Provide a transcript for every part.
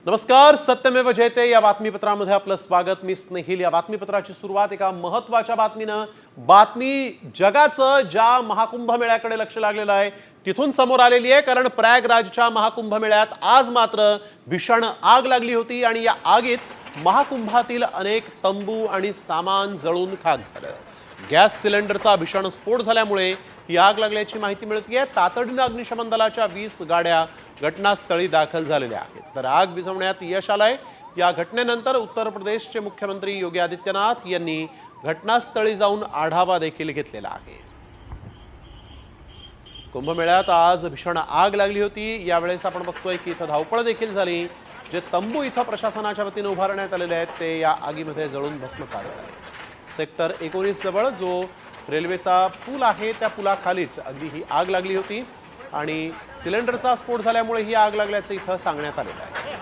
नमस्कार. सत्यमेव जयते या बातमीपत्रामध्ये आपलं स्वागत. मी स्नेहिल. या बातमीपत्राची सुरुवात एका महत्त्वाच्या बातमीनं. बातमी जगाचं ज्या महाकुंभ मेळ्याकडे लक्ष लागलेलं आहे तिथून समोर आलेली आहे. कारण प्रयागराजच्या महाकुंभ मेळ्यात आज मात्र भीषण आग लागली होती आणि या आगीत महाकुंभातील अनेक तंबू आणि सामान जळून खाक झालं. गॅस सिलेंडरचा भीषण स्फोट झाल्यामुळे ही आग लागल्याची माहिती मिळते. तातडीनं अग्निशमन दलाच्या 20 गाड्या घटनास्थळी दाखल झालेल्या आहेत. तर आग विझवण्यात यश आलंय. या घटनेनंतर उत्तर प्रदेशचे मुख्यमंत्री योगी आदित्यनाथ यांनी घटनास्थळी जाऊन आढावा देखील घेतलेला आहे. कुंभमेळ्यात आज भीषण आग लागली होती. यावेळेस आपण बघतोय की इथं धावपळ देखील झाली. जे तंबू इथं प्रशासनाच्या वतीने उभारण्यात आलेले आहेत ते या आगीमध्ये जळून भस्मसात झाले. सेक्टर 19 जवळ जो रेल्वेचा पूल आहे त्या पुलाखालीच अगदी ही आग लागली होती आणि सिलेंडरचा स्फोट झाल्यामुळे ही आग लागल्याचं इथं सांगण्यात आलेलं आहे.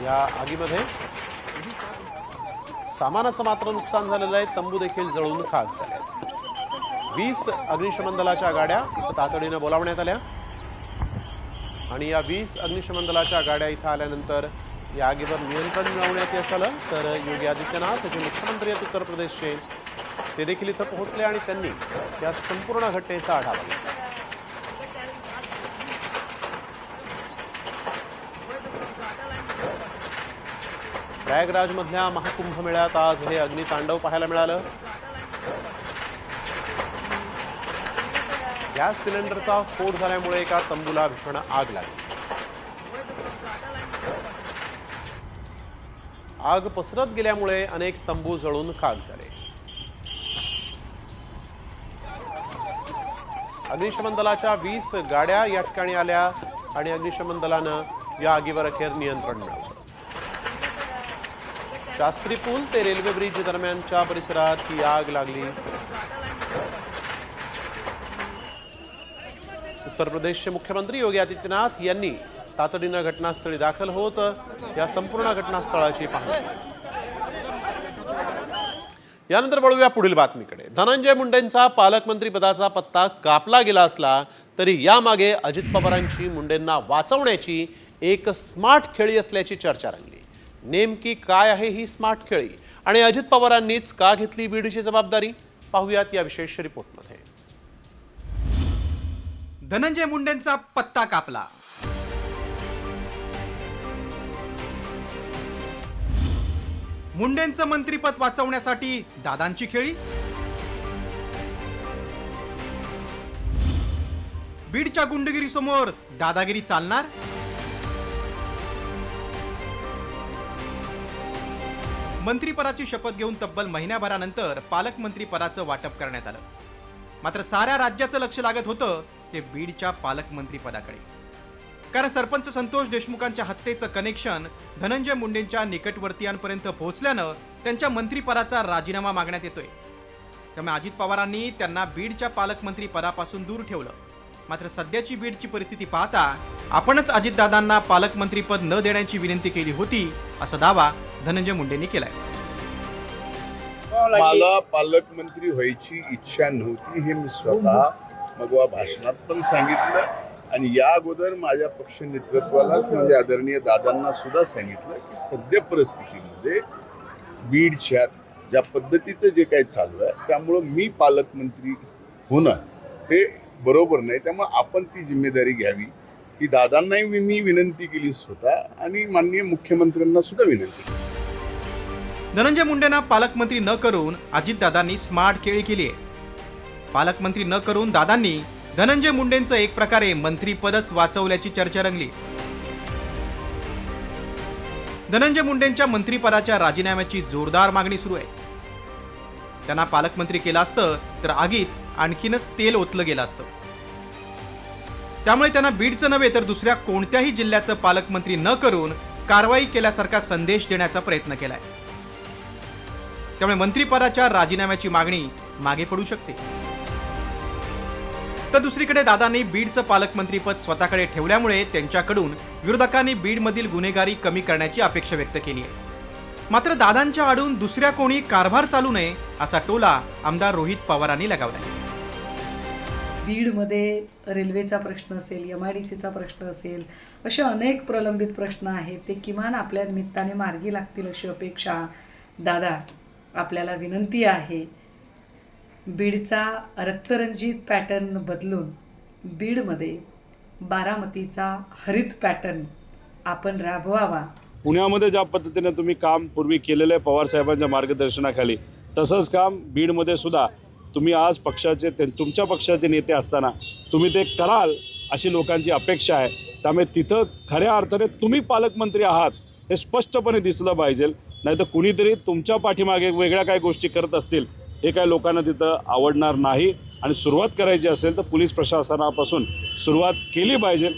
या आगीमध्ये सामानाचं मात्र नुकसान झालेलं आहे. तंबू देखील जळून खाक झाले आहेत. 20 अग्निशमन दलाच्या गाड्या इथं तातडीनं बोलावण्यात आल्या आणि या 20 अग्निशमन दलाच्या गाड्या इथं आल्यानंतर या आगीवर नियंत्रण मिळवण्यात यश आलं. तर योगी आदित्यनाथ जे मुख्यमंत्री आहेत उत्तर प्रदेशचे ते देखील इथं पोहोचले आणि त्यांनी या संपूर्ण घटनेचा आढावा घेतला. प्रयागराजमधल्या महाकुंभ मेळ्यात आज हे अग्नितांडव पाहायला मिळालं. गॅस सिलेंडरचा स्फोट झाल्यामुळे एका तंबूला भीषण आग लागली. आग पसरत गेल्यामुळे अनेक तंबू जळून खाक झाले. अग्निशमन दलाच्या 20 गाड्या या ठिकाणी आल्या आणि अग्निशमन दलानं या आगीवर अखेर नियंत्रण मिळवलं. शास्त्री पूल ते रेल्वे ब्रिज दरम्यानच्या परिसरात ही आग लागली. उत्तर प्रदेशचे मुख्यमंत्री योगी आदित्यनाथ यांनी तातडीनं घटनास्थळी दाखल होत या संपूर्ण घटनास्थळाची पाहणी केली. यानंतर वळूया पुढील बातमीकडे. धनंजय मुंडेंचा पालकमंत्री पदाचा पत्ता कापला गेला असला तरी यामागे अजित पवारांची मुंडेंना वाचवण्याची एक स्मार्ट खेळी असल्याची चर्चा रंगली. नेमकी काय आहे ही स्मार्ट खेळी आणि अजित पवारांनीच का घेतली बीडची जबाबदारी? पाहूयात या विशेष रिपोर्टमध्ये. धनंजय मुंडेंचा पत्ता कापला. मुंडेंचं मंत्रिपद वाचवण्यासाठी दादांची खेळी. बीडच्या गुंडगिरी समोर दादागिरी चालणार. मंत्रिपदाची शपथ घेऊन तब्बल महिन्याभरानंतर पालकमंत्री पदाचं वाटप करण्यात आलं. मात्र साऱ्या राज्याचं लक्ष लागत होतं ते बीडच्या पालकमंत्री पदाकडे. कारण सरपंच संतोष देशमुखांच्या हत्येचं कनेक्शन धनंजय मुंडेंच्या निकटवर्तीयांपर्यंत पोहोचल्यानं त्यांच्या मंत्रिपदाचा राजीनामा मागण्यात येतोय. त्यामुळे अजित पवारांनी त्यांना बीडच्या पालकमंत्री पदापासून दूर ठेवलं. मात्र सध्याची बीडची परिस्थिती पाहता आपणच अजितदादांना पालकमंत्रीपद न देण्याची विनंती केली होती असा दावा धनंजय मुंडेंनी केलाय. मला पालकमंत्री व्हायची इच्छा नव्हती हे मी स्वतः मगवा भाषणात पण सांगितलं आणि या अगोदर माझ्या पक्ष नेतृत्वालाच म्हणजे आदरणीय दादांना सुद्धा सांगितलं की सध्या परिस्थितीमध्ये बीडच्या ज्या पद्धतीचं जे काही चालू आहे त्यामुळं मी पालकमंत्री होणं हे बरोबर नाही. त्यामुळे आपण ती जिम्मेदारी घ्यावी ही दादांनाही मी विनंती केली स्वतः आणि माननीय मुख्यमंत्र्यांना सुद्धा विनंती केली. धनंजय मुंडेंना पालकमंत्री न करून अजितदादांनी स्मार्ट खेळी केली आहे. पालकमंत्री न करून दादांनी धनंजय मुंडेंचं एक प्रकारे मंत्रीपदच वाचवल्याची चर्चा रंगली. धनंजय मुंडेंच्या मंत्रिपदाच्या राजीनाम्याची जोरदार मागणी सुरू आहे. त्यांना पालकमंत्री केलं असतं तर आगीत आणखीनच तेल ओतलं गेलं असतं. त्यामुळे त्यांना बीडचं नव्हे तर दुसऱ्या कोणत्याही जिल्ह्याचं पालकमंत्री न करून कारवाई केल्यासारखा संदेश देण्याचा प्रयत्न केलाय. त्यामुळे मंत्रिपदाच्या राजीनाम्याची मागणी मागे पडू शकते. तर दुसरीकडे दादांनी बीडचं पालकमंत्रीपद स्वतःकडे ठेवल्यामुळे त्यांच्याकडून विरोधकांनी बीडमधील गुन्हेगारी कमी करण्याची अपेक्षा व्यक्त केली आहे. मात्र दादांच्या आडून दुसऱ्या कोणी कारभार चालू नये असा टोला आमदार रोहित पवारांनी लगावलाय. बीडमध्ये रेल्वेचा प्रश्न असेल, MIDCचा प्रश्न असेल, असे अनेक प्रलंबित प्रश्न आहेत. ते किमान आपल्या निमित्ताने मार्गी लागतील अशी अपेक्षा. दादा, आपल्याला विनंती आहे, बीडचा रक्तरंजित पॅटर्न बदलून बीडमध्ये बारामतीचा हरित पॅटर्न आपण राबवावा. पुण्यामध्ये ज्या पद्धतीने तुम्ही काम पूर्वी केलेलं आहे पवारसाहेबांच्या मार्गदर्शनाखाली, तसंच काम बीडमध्ये सुद्धा तुम्ही आज पक्षाचे तुमच्या पक्षाचे नेते असताना तुम्ही ते कराल अशी लोकांची अपेक्षा आहे. त्यामुळे तिथं खऱ्या अर्थाने तुम्ही पालकमंत्री आहात हे स्पष्टपणे दिसलं पाहिजे. नाही तर कुणीतरी तुमच्या पाठीमागे वेगळ्या काही गोष्टी करत असतील हे काय लोकांना तिथं आवडणार नाही. आणि सुरुवात करायची असेल तर पोलीस प्रशासनापासून सुरुवात केली पाहिजे.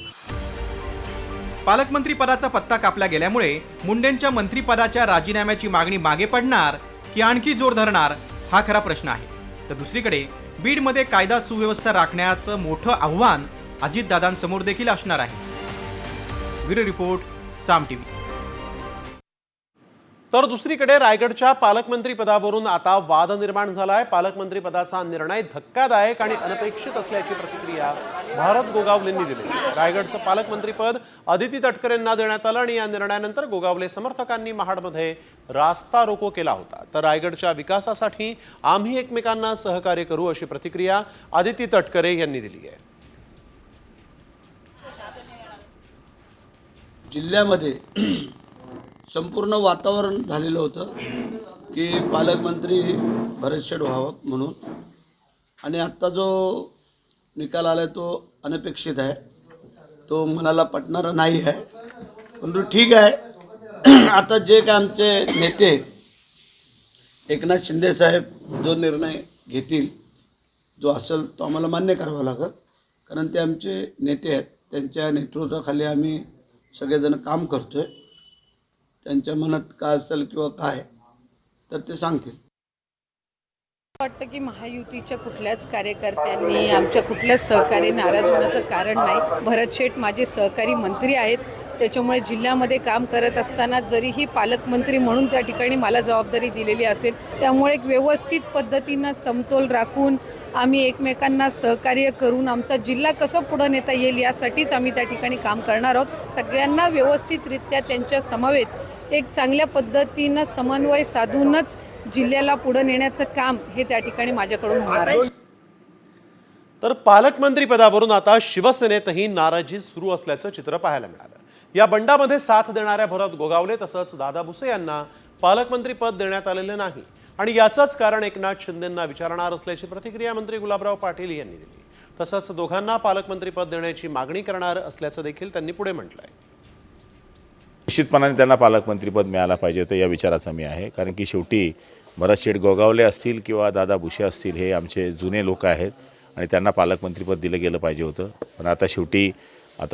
पालकमंत्री पदाचा पत्ता कापला गेल्यामुळे मुंडेंच्या मंत्रिपदाच्या राजीनाम्याची मागणी मागे पडणार की आणखी जोर धरणार हा खरा प्रश्न आहे. तर दुसरीकडे बीडमध्ये कायदा सुव्यवस्था राखण्याचं मोठं आव्हान अजितदादांसमोर देखील असणार आहे. ब्युरो रिपोर्ट, साम टीव्ही. तर दुसरीकडे रायगडच्या पालकमंत्री पदावरून आता वाद निर्माण झालाय. पालकमंत्री पदाचा निर्णय धक्कादायक आणि अनपेक्षित असल्याची प्रतिक्रिया भारत गोगावलेंनी दिली. रायगडचं पालकमंत्रीपद अदिती तटकरेंना देण्यात आलं आणि या निर्णयानंतर गोगावले समर्थकांनी महाडमध्ये रास्ता रोको केला होता. तर रायगडच्या विकासासाठी आम्ही एकमेकांना सहकार्य करू अशी प्रतिक्रिया अदिती तटकरे यांनी दिली आहे. जिल्ह्यामध्ये संपूर्ण वातावरण झालेलं होतं की पालकमंत्री भरतशेठ व्हावं म्हणून, आणि आत्ता जो निकाल आला आहे तो अनपेक्षित आहे, तो मनाला पटणारा नाही आहे. परंतु ठीक आहे, आता जे काय आमचे नेते एकनाथ शिंदे साहेब जो निर्णय घेतील, जो असेल तो आम्हाला मान्य करावा लागेल. कारण ते आमचे नेते आहेत, त्यांच्या नेतृत्वाखाली आम्ही सगळेजण काम करतो आहे. त्यांच्या मनात काय असेल किंवा काय तर ते सांगतील. वाटतं की महायुतीच्या कुठल्याच कार्यकर्त्यांनी आमच्या कुठल्याच सहकारी नाराज होण्याचं कारण नाही. भरत शेठ माझे सहकारी मंत्री आहेत, त्याच्यामुळे जिल्ह्यामध्ये काम करत असताना जरीही पालकमंत्री म्हणून त्या ठिकाणी मला जबाबदारी दिलेली असेल, त्यामुळे एक व्यवस्थित पद्धतीनं समतोल राखून आम्ही एकमेकांना सहकार्य करून आमचा जिल्हा कसं पुढं नेता येईल यासाठीच आम्ही त्या ठिकाणी काम करणार आहोत. सगळ्यांना व्यवस्थितरित्या त्यांच्या समवेत एक चांगल्या पद्धतीनं समन्वय साधूनच जिल्ह्याला पुढे नेण्याचं काम हे त्या ठिकाणी माझ्याकडून होणार आहे. तर पालकमंत्री पदावरून आता शिवसेनेतही नाराजी सुरू असल्याचं चित्र पाहायला मिळालं. या बंडामध्ये साथ देणाऱ्या भरत गोगावले तसंच दादा भुसे यांना पालकमंत्री पद देण्यात आलेलं नाही आणि याचंच कारण एकनाथ शिंदेंना विचारणार असल्याची प्रतिक्रिया मंत्री गुलाबराव पाटील यांनी दिली. तसंच दोघांना पालकमंत्री पद देण्याची मागणी करणार असल्याचं देखील त्यांनी पुढे म्हटलंय. निश्चितपणाने त्यांना पालकमंत्रीपद मिळायला पाहिजे होतं या विचाराचा मी आहे. कारण की शेवटी भरतशेठ गोगावले असतील किंवा दादा भुसे असतील हे आमचे जुने लोक आहेत आणि त्यांना पालकमंत्रीपद दिलं गेलं पाहिजे होतं. पण आता शेवटी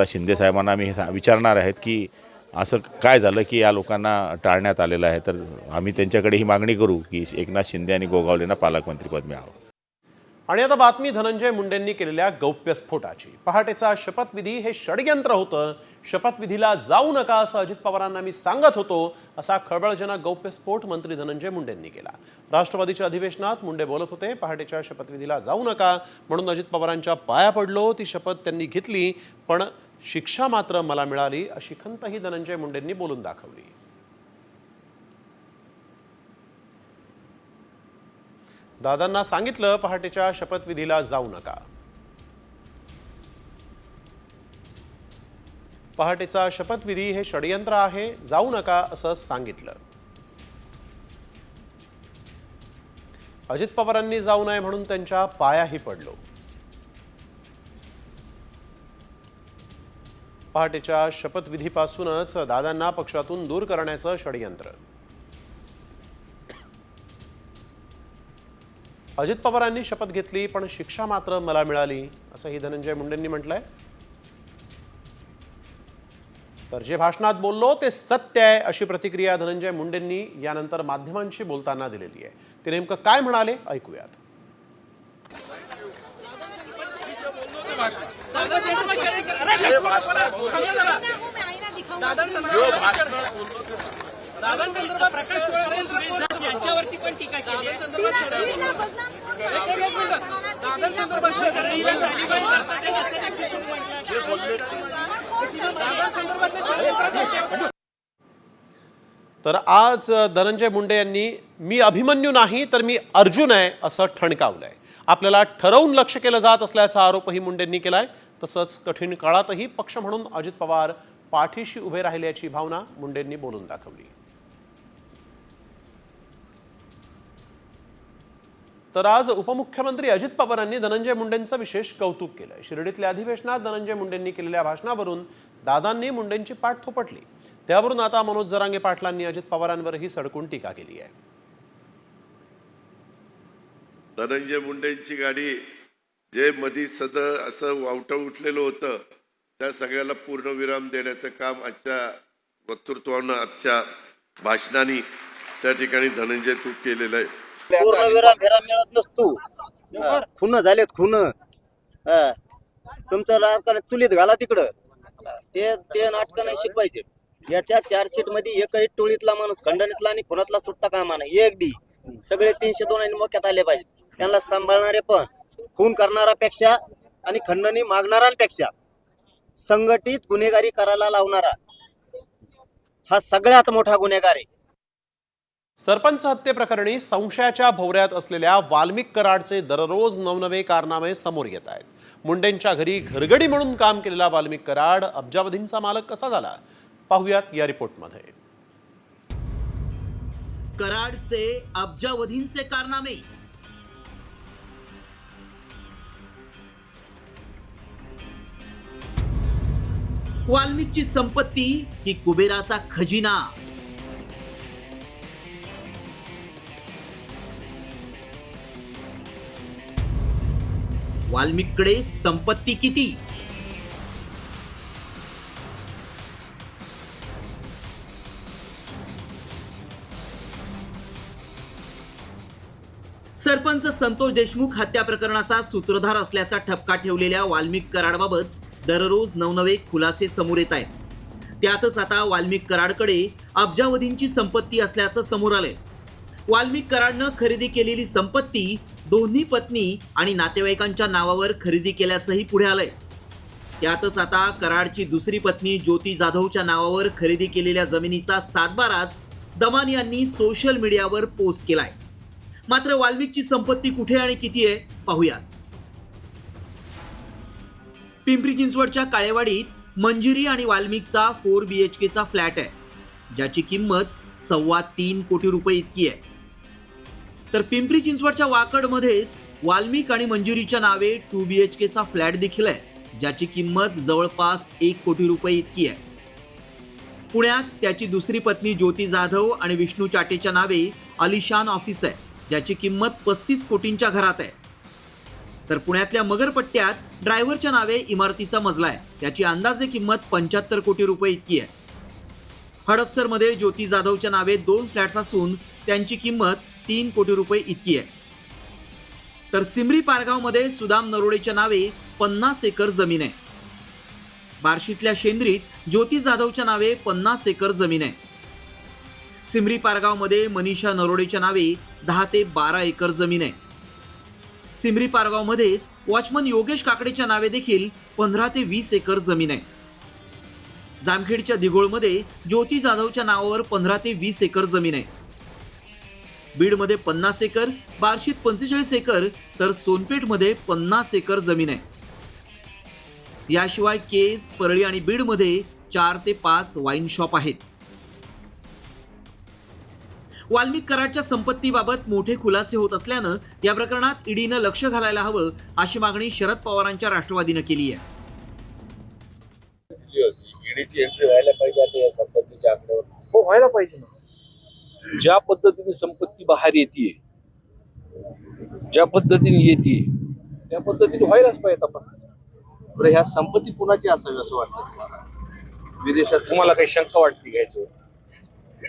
शिंदे साहेबांना आम्ही विचारणार आहेत की असं काय झालं की या लोकांना टाळण्यात आलेलं आहे. तर आम्ही त्यांच्याकडे ही मागणी करू की एकनाथ शिंदे आणि गोगावलेंना पालकमंत्रीपद मिळावं. आणि आता बातमी धनंजय मुंडेंनी केलेल्या गौप्यस्फोटाची. पहाटेचा शपथविधी हे षडयंत्र होतं, शपथविधीला जाऊ नका असं अजित पवारांना मी सांगत होतो, असा खळबळजनक गौप्यस्फोट मंत्री धनंजय मुंडेंनी केला. राष्ट्रवादीच्या अधिवेशनात मुंडे बोलत होते. पहाटेच्या शपथविधीला जाऊ नका म्हणून अजित पवारांच्या पाया पडलो, ती शपथ त्यांनी घेतली, पण शिक्षा मात्र मला मिळाली अशी खंतही धनंजय मुंडेंनी बोलून दाखवली. दादांना सांगितलं पहाटेच्या शपथविधीला जाऊ नका. पहाटेचा शपथविधी हे षडयंत्र आहे, जाऊ नका असं सांगितलं. अजित पवारांनी जाऊ नये म्हणून त्यांच्या पायाही पडलो. पहाटेच्या शपथविधीपासूनच दादांना पक्षातून दूर करण्याचं षडयंत्र. अजित पवारांनी शपथ घेतली पण शिक्षा मात्र मला मिळाली असंही धनंजय मुंडेंनी म्हटलंय. तर जे भाषणात बोललो ते सत्य आहे अशी प्रतिक्रिया धनंजय मुंडेंनी यानंतर माध्यमांशी बोलताना दिलेली आहे. ते नेमकं काय म्हणाले ऐकूयात. तर आज धनंजय मुंडे यांनी मी अभिमन्यू नाही तर मी अर्जुन आहे असं ठणकावलंय. आपल्याला ठरवून लक्ष केलं जात असल्याचा आरोपही मुंडेंनी केलाय. तसंच कठीण काळातही पक्ष म्हणून अजित पवार पाठीशी उभे राहिल्याची भावना मुंडेंनी बोलून दाखवली. तर आज उपमुख्यमंत्री अजित पवारांनी धनंजय मुंडेंचं विशेष कौतुक केलं. शिर्डीतल्या अधिवेशनात धनंजय मुंडेंनी केलेल्या भाषणावरून दादांनी मुंडेंची पाठ थोपटली. त्यावरून आता मनोज जरांगे पाटलांनी अजित पवारांवरही सडकून टीका केली आहे. धनंजय मुंडेंची गाडी जे मधी असं वावटं उठलेलं होतं त्या सगळ्याला पूर्णविराम देण्याचं काम आजच्या वक्तृत्वानं आजच्या भाषणाने त्या ठिकाणी धनंजय तू केलेलं आहे. पूर्णविराम मिळत नसतो. खून झालेत खून. तुमचं राजकारण चुलीत घाला तिकडं. ते नाटकं नाही शिकवायचे. याच्या चार्जशीट मध्ये एकही टोळीतला माणूस खंडणीतला आणि खुनातला सुट्टा कामा नाही. एक बी सगळे 302 आणि मोक्यात आले पाहिजे. त्यांना सांभाळणारे पण खून करणाऱ्यापेक्षा आणि खंडणी मागणाऱ्यांपेक्षा संघटित गुन्हेगारी करायला लावणारा हा सगळ्यात मोठा गुन्हेगार आहे. सरपंच हत्येप्रकरणी संशयाच्या भोवऱ्यात असलेल्या वाल्मिक कराडचे दररोज नवनवे कारनामे समोर येत आहेत. मुंडेंच्या घरी घरगडी म्हणून काम केलेला वाल्मिक कराड अब्जावधींचा मालक कसा झाला पाहुयात या रिपोर्टमध्ये. कराडचे अब्जावधींचे कारनामे. वाल्मिकची संपत्ती की कुबेराचा खजिना. वाल्मिककडे संपत्ती किती? सरपंच संतोष देशमुख हत्या प्रकरणाचा सूत्रधार असल्याचा ठपका ठेवलेल्या वाल्मिक कराडबाबत दररोज नवनवे खुलासे समोर येत आहेत. त्यातच आता वाल्मिक कराडकडे अब्जावधींची संपत्ती असल्याचं समोर आलंय. वाल्मिक कराडनं खरेदी केलेली संपत्ती दोन्ही पत्नी आणि नातेवाईकांच्या नावावर खरेदी केल्याचंही पुढे आलंय. त्यातच आता कराडची दुसरी पत्नी ज्योती जाधवच्या नावावर खरेदी केलेल्या जमिनीचा सातबाराच दमान यांनी सोशल मीडियावर पोस्ट केलाय. मात्र वाल्मिकची संपत्ती कुठे आणि किती आहे पाहूयात. पिंपरी चिंचवडच्या काळेवाडीत मंजिरी आणि वाल्मिकचा 4 BHKचा फ्लॅट आहे, ज्याची किंमत 3.25 कोटी रुपये इतकी आहे. तर पिंपरी चिंचवडच्या वाकडमध्येच वाल्मिक आणि मंजिरीच्या नावे 2 BHKचा फ्लॅट देखील आहे, ज्याची किंमत जवळपास 1 कोटी रुपये इतकी आहे. पुण्यात त्याची दुसरी पत्नी ज्योती जाधव आणि विष्णू चाटेच्या नावे आलिशान ऑफिस आहे, ज्याची किंमत 35 कोटींच्या घरात आहे. तर पुण्यातल्या मगरपट्ट्यात ड्रायव्हरच्या नावे इमारतीचा मजला आहे, त्याची अंदाजे किंमत 75 कोटी रुपये इतकी आहे. हडपसरमध्ये ज्योती जाधवच्या नावे 2 फ्लॅट्स असून त्यांची किंमत 3 कोटी रुपये इतकी आहे. तर सिमरी पारगावमध्ये सुदाम नरोडेच्या नावे 50 एकर जमीन आहे. बार्शीतल्या शेंद्रीत ज्योती जाधवच्या नावे 50 एकर जमीन आहे. सिमरी पारगावमध्ये मनीषा नरोडेच्या नावे 10 ते 12 एकर जमीन आहे. सिमरी पारगावमध्येच वॉचमन योगेश काकडेच्या नावे देखील 15 ते 20 एकर जमीन आहे. जामखेडच्या दिघोळमध्ये ज्योती जाधवच्या नावावर 15 ते 20 एकर जमीन आहे. बीडमध्ये 50 एकर, बार्शीत 45 एकर, तर सोनपेठमध्ये 50 एकर जमीन आहे. याशिवाय केज, परळी आणि बीडमध्ये 4 ते 5 वाईन शॉप आहेत. वाल्मिक कराडच्या संपत्तीबाबत मोठे खुलासे होत असल्यानं या प्रकरणात ईडीनं लक्ष घालायला हवं अशी मागणी शरद पवारांच्या राष्ट्रवादीनं केली आहे. ईडीची एंट्री व्हायला पाहिजे आता या संपत्तीच्या आकड्यावर. हो, व्हायला पाहिजे ना. ज्या पद्धतीने संपत्ती बाहेर येते, ज्या पद्धतीने येते त्या पद्धतीने व्हायलाच पाहिजे तपास. बरं, ह्या संपत्ती कुणाची असावी असं वाटतं तुम्हाला? विदेशात तुम्हाला काही शंका वाटते घ्यायचं?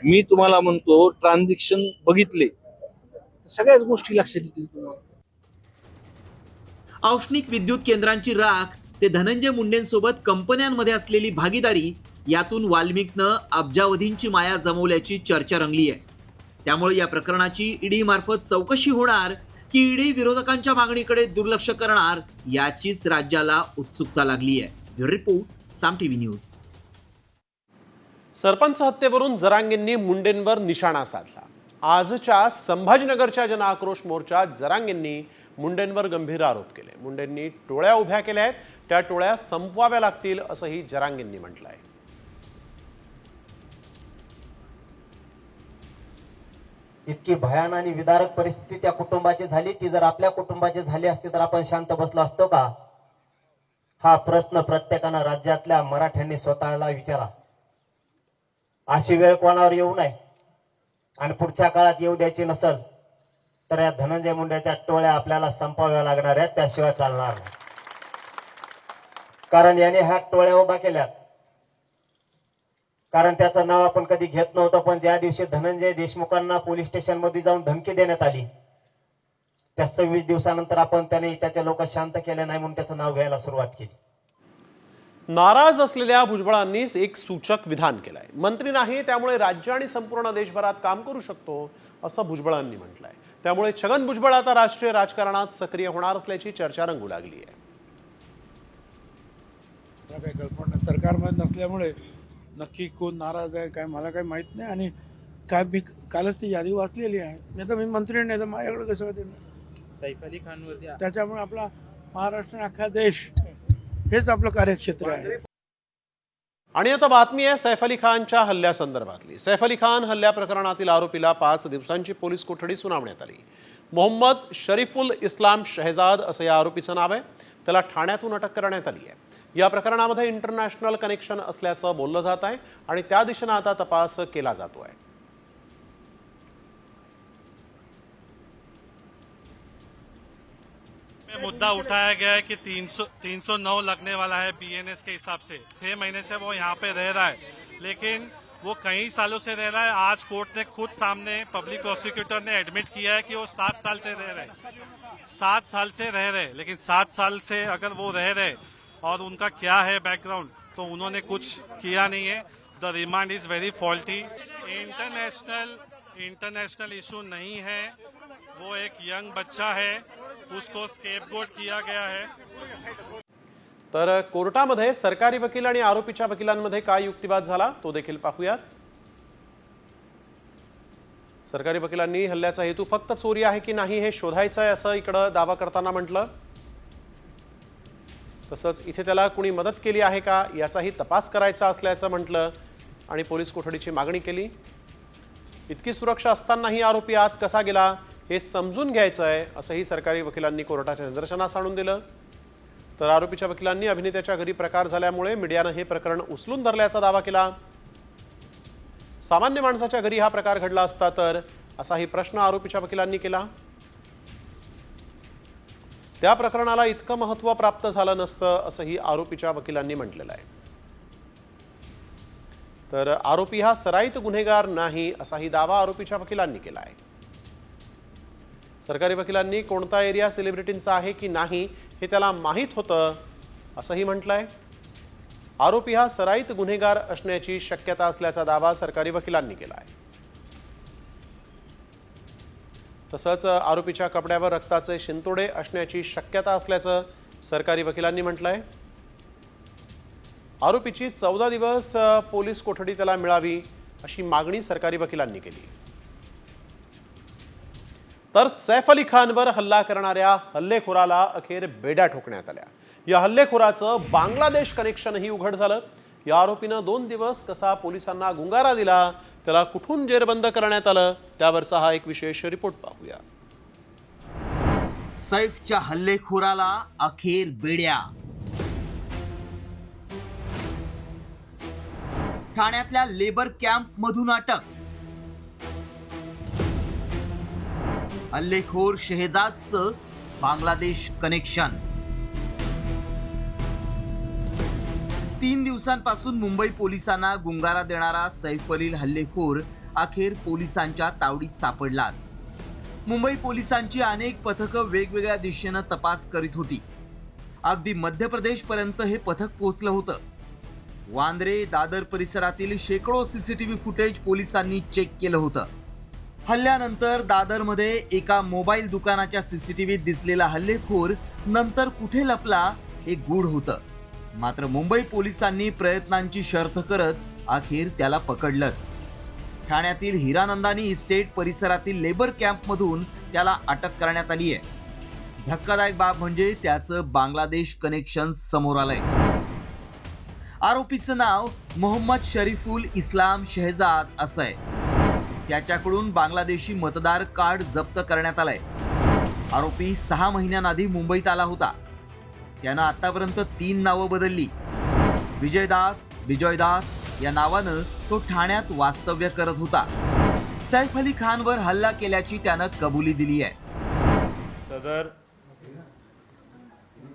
मी तुम्हाला म्हणतो ट्रान्झॅक्शन बघितले सगळ्याच गोष्टी लक्षात येतील तुम्हाला. औष्णिक विद्युत केंद्रांची राख ते धनंजय मुंडेंसोबत कंपन्यांमध्ये असलेली भागीदारी यातून वाल्मिकनं अब्जावधींची माया जमवल्याची चर्चा रंगली आहे. त्यामुळे या प्रकरणाची ईडी मार्फत चौकशी होणार की ईडी विरोधकांच्या मागणीकडे दुर्लक्ष करणार याचीच राज्याला उत्सुकता लागली आहे. ब्युरो रिपोर्ट, साम टीव्ही न्यूज. सरपंच हत्येवरून जरांगेंनी मुंडेंवर निशाणा साधला. आजच्या संभाजीनगरच्या जनआक्रोश मोर्चात जरांगेंनी मुंडेंवर गंभीर आरोप केले. मुंडेंनी टोळ्या उभ्या केल्या आहेत, त्या टोळ्या संपवाव्या लागतील असंही जरांगेंनी म्हटलं आहे. इतकी भयान आणि विदारक परिस्थिती त्या कुटुंबाची झाली. ती जर आपल्या कुटुंबाची झाली असती तर आपण शांत बसलो असतो का? हा प्रश्न प्रत्येकानं राज्यातल्या मराठ्यांनी स्वतःला विचारा. अशी वेळ कोणावर येऊ नये आणि पुढच्या काळात येऊ द्यायची नसेल तर या धनंजय मुंडेच्या टोळ्या आपल्याला संपवाव्या लागणार आहेत, त्याशिवाय चालणार नाही. कारण याने ह्या टोळ्या उभा केल्या. कारण त्याचं नाव आपण कधी घेत नव्हतं, पण ज्या दिवशी धनंजय देशमुखांना पोलीस स्टेशन मध्ये जाऊन धमकी देण्यात आली त्या 26 दिवसानंतर आपण त्याचे लोक शांत केले नाही म्हणून त्याचं नाव घ्यायला सुरुवात केली. नाराज असलेल्या भुजबळांनीच एक सूचक विधान केलंय. मंत्री नाही त्यामुळे राज्य आणि संपूर्ण देशभरात काम करू शकतो असं भुजबळांनी म्हटलंय. त्यामुळे छगन भुजबळ आता राष्ट्रीय राजकारणात सक्रिय होणार असल्याची चर्चा रंगू लागली आहे. काही कल्पना सरकारमध्ये नसल्यामुळे नक्की कोण नाराज आहे काय मला काही माहित नाही. आणि काय मी कालच ती यादी वाचलेली आहे. नाही तर मी मंत्री नाही तर माझ्याकडे कसं देणार. सैफ अली खानवरती त्याच्यामुळे आपला महाराष्ट्र आणि अख्खा देश हेच आपलं कार्यक्षेत्र आहे. आणि आता बातमी आहे सैफ अली खानच्या हल्ल्यासंदर्भातली. सैफ अली खान हल्ल्या प्रकरणातील आरोपीला 5 दिवसांची पोलीस कोठडी सुनावण्यात आली. मोहम्मद शरीफुल इस्लाम शहजाद असं या आरोपीचं नाव आहे. त्याला ठाण्यातून अटक करण्यात आली आहे. या प्रकरणामध्ये इंटरनॅशनल कनेक्शन असल्याचं बोललं जात आहे आणि त्या दिशेनं आता तपास केला जातोय. मुद्दा उठाया गया है कि 309 लगने वाला है बीएनएस के हिसाब से. 6 महीने से वो यहाँ पे रह रहा है, लेकिन वो कई सालों से रह रहा है. आज कोर्ट ने खुद सामने पब्लिक प्रोसिक्यूटर ने एडमिट किया है कि वो 7 साल से रह रहे. 7 साल से रह रहे, लेकिन 7 साल से अगर वो रह रहे और उनका क्या है बैकग्राउंड तो उन्होंने कुछ किया नहीं है. The remand is very faulty. International issue नहीं है. वो एक यंग बच्चा है, उसको स्केपगोट किया गया है. तर कोर्टामध्ये सरकारी वकील आणि आरोपीच्या वकिलांमध्ये काय युक्तिवाद झाला तो देखील पाहूयात. सरकारी वकिलांनी हल्ल्याचा हेतू फक्त चोरी आहे की नाही हे शोधायचं आहे असं इकडं दावा करताना म्हटलं. तसंच इथे त्याला कुणी मदत केली आहे का याचाही तपास करायचा असल्याचं म्हटलं आणि पोलीस कोठडीची मागणी केली. इतकी सुरक्षा असतानाही आरोपी आत कसा गेला हे समजून घ्यायचं आहे असंही सरकारी वकिलांनी कोर्टाच्या निदर्शनास आणून दिलं. तर आरोपीच्या वकिलांनी अभिनेत्याच्या घरी प्रकार झाल्यामुळे मीडियानं हे प्रकरण उचलून धरल्याचा दावा केला. सामान्य माणसाच्या घरी हा प्रकार घडला असता तर असाही प्रश्न आरोपीच्या वकिलांनी केला. त्या प्रकरणाला इतकं महत्त्व प्राप्त झालं नसतं असंही आरोपीच्या वकिलांनी म्हटलेलं आहे. तर आरोपी हा सराईत गुन्हेगार नाही असाही दावा आरोपीच्या वकिलांनी केला आहे. सरकारी वकिलांनी कोणता एरिया सेलिब्रिटींचा आहे की नाही हे त्याला माहीत होतं असंही म्हटलंय. आरोपी हा सराईत गुन्हेगार असण्याची शक्यता असल्याचा दावा सरकारी वकिलांनी केला आहे. तसंच आरोपीच्या कपड्यावर रक्ताचे शिंतोडे असण्याची शक्यता असल्याचं सरकारी वकिलांनी म्हटलंय. आरोपीची 14 दिवस पोलीस कोठडी त्याला मिळावी अशी मागणी सरकारी वकिलांनी केली. तर सैफ अली खानवर हल्ला करणाऱ्या हल्लेखोराला अखेर बेड्या ठोकण्यात आल्या. या हल्लेखोराचं बांगलादेश कनेक्शनही उघड झालं. या आरोपीनं 2 दिवस कसा पोलिसांना गुंगारा दिला, त्याला कुठून जेरबंद करण्यात आलं त्यावरचा हा एक विशेष रिपोर्ट पाहूया. सैफच्या हल्लेखोराला अखेर बेड्या. ठाण्यातल्या लेबर कॅम्प मधून अटक. हल्लेखोर शहजादचं बांगलादेश कनेक्शन. 3 दिवसांपासून मुंबई पोलिसांना गुंगारा देणारा सैफ अली हल्लेखोर अखेर पोलिसांच्या तावडीत सापडलाच. मुंबई पोलिसांची अनेक पथकं वेगवेगळ्या दिशेनं तपास करीत होती. अगदी मध्य प्रदेशपर्यंत हे पथक पोहोचलं होतं. वांद्रे दादर परिसरातील शेकडो सीसीटीव्ही फुटेज पोलिसांनी चेक केलं होतं. हल्ल्यानंतर दादरमध्ये एका मोबाईल दुकानाच्या सीसीटीव्हीत दिसलेला हल्लेखोर नंतर कुठे लपला हे गूढ होतं. मात्र मुंबई पोलिसांनी प्रयत्नांची शर्थ करत अखेर त्याला पकडलंच. ठाण्यातील हिरानंदानी इस्टेट परिसरातील लेबर कॅम्पमधून त्याला अटक करण्यात आली आहे. धक्कादायक बाब म्हणजे त्याचं बांगलादेश कनेक्शन समोर आलंय. आरोपीचं नाव मोहम्मद शरीफुल इस्लाम शहजाद असं आहे. त्याच्याकडून बांगलादेशी मतदार कार्ड जप्त करण्यात आलंय. आरोपी 6 महिन्यांआधी मुंबईत आला होता. त्यानं आतापर्यंत 3 नावं बदलली. विजयदास या नावानं तो ठाण्यात वास्तव्य करत होता. सैफ अली खानवर हल्ला केल्याची त्यानं कबुली दिली आहे. सदर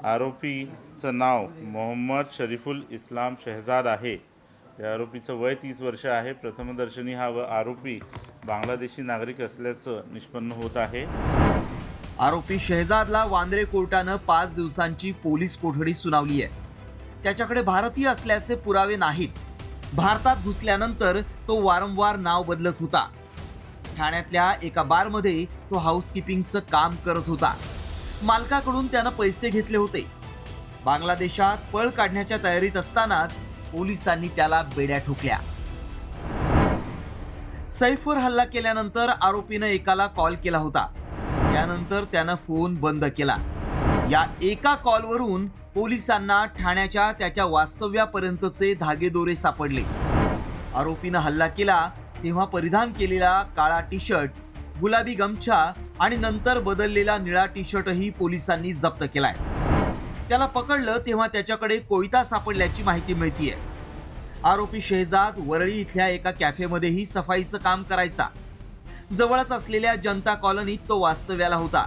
आरोपीचं नाव मोहम्मद शरीफुल इस्लाम शहजाद आहे. या आरोपीचं वय 30 वर्ष आहे. प्रथमदर्शनी हा आरोपी बांगलादेशी नागरिक असल्याचं निष्पन्न होत आहे. आरोपी शहजादला वांद्रे कोर्टानं 5 दिवसांची पोलीस कोठडी सुनावली आहे. त्याच्याकडे भारतीय असल्याचे पुरावे नाहीत. भारतात घुसल्यानंतर तो वारंवार नाव बदलत होता. ठाण्यातल्या एका बारमध्ये तो हाऊसकीपिंगचं काम करत होता. मालकाकडून त्यानं पैसे घेतले होते. बांगलादेशात पळ काढण्याच्या तयारीत असतानाच पोलिसांनी त्याला बेड्या ठोकल्या. सैफवर हल्ला केल्यानंतर आरोपीनं एकाला कॉल केला होता. त्यानंतर त्यानं फोन बंद केला. या एका कॉलवरून पोलिसांना ठाण्याच्या त्याच्या वास्तव्यापर्यंतचे धागेदोरे सापडले. आरोपीनं हल्ला केला तेव्हा परिधान केलेला काळा टी शर्ट, गुलाबी गमछा आणि नंतर बदललेला निळा टी शर्टही पोलिसांनी जप्त केलाय. त्याला पकडलं तेव्हा त्याच्याकडे कोयता सापडल्याची माहिती मिळतीये. आरोपी शहजाद वरळी इथल्या एका कॅफेमध्येही सफाईचं काम करायचा. जवळच असलेल्या जनता कॉलनीत तो वास्तव्याला होता.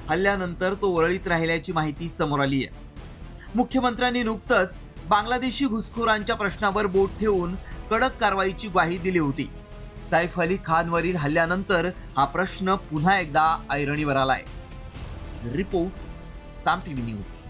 हल्ल्यानंतर तो वरळीत राहिल्याची माहिती समोर आली आहे. मुख्यमंत्र्यांनी नुकतंच बांगलादेशी घुसखोरांच्या प्रश्नावर बोट ठेवून कडक कारवाईची ग्वाही दिली होती. सैफ अली खानवरील हल्ल्यानंतर हा प्रश्न पुन्हा एकदा ऐरणीवर आलाय. रिपोर्ट साम टीव्ही न्यूज.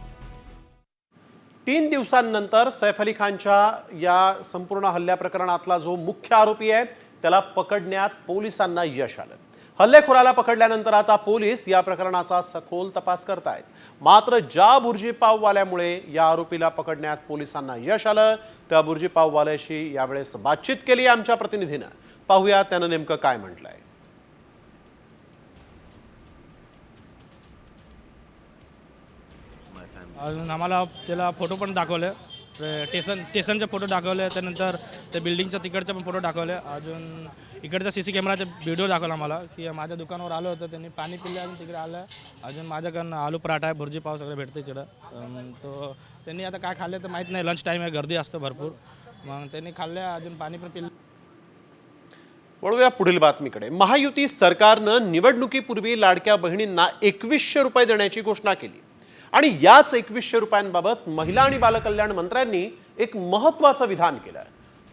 3 दिवसांनंतर सैफ अली खानच्या या संपूर्ण हल्ल्या प्रकरणातला जो मुख्य आरोपी आहे त्याला पकडण्यात पोलिसांना यश आलं. हल्लेखोराला पकडल्यानंतर आता पोलीस या प्रकरणाचा सखोल तपास करतायत. मात्र ज्या बुर्जी पाववाल्यामुळे या आरोपीला पकडण्यात पोलिसांना यश आलं त्या बुर्जी पाववाल्याशी यावेळेस बातचीत केली आमच्या प्रतिनिधीनं. पाहूया त्यानं नेमकं काय म्हटलंय. अजून आम्हाला त्याला फोटो पण दाखवले. स्टेशनचे फोटो दाखवले. त्यानंतर ते बिल्डिंगच्या तिकडचे पण फोटो दाखवले. अजून इकडचा CC कॅमेराचा व्हिडिओ दाखवला मला की माझ्या दुकानावर आलं होतं. त्यांनी पाणी पिलं आणि तिकडे आलं. अजून माझ्याकडनं आलू पराठा आहे, भुर्जी पाव सगळं भेटते तिकडं. तो त्यांनी आता काय खाल्लं तर माहीत नाही. लंच टाईम आहे, गर्दी असतं भरपूर. मग त्यांनी खाल्ल्या. अजून पाणी पण पिलं. वळूया पुढील बातमीकडे. महायुती सरकारनं निवडणुकीपूर्वी लाडक्या बहिणींना 2100 रुपये देण्याची घोषणा केली आणि याच 2100 रुपयांबाबत महिला आणि बालकल्याण मंत्र्यांनी एक महत्त्वाचं विधान केलं.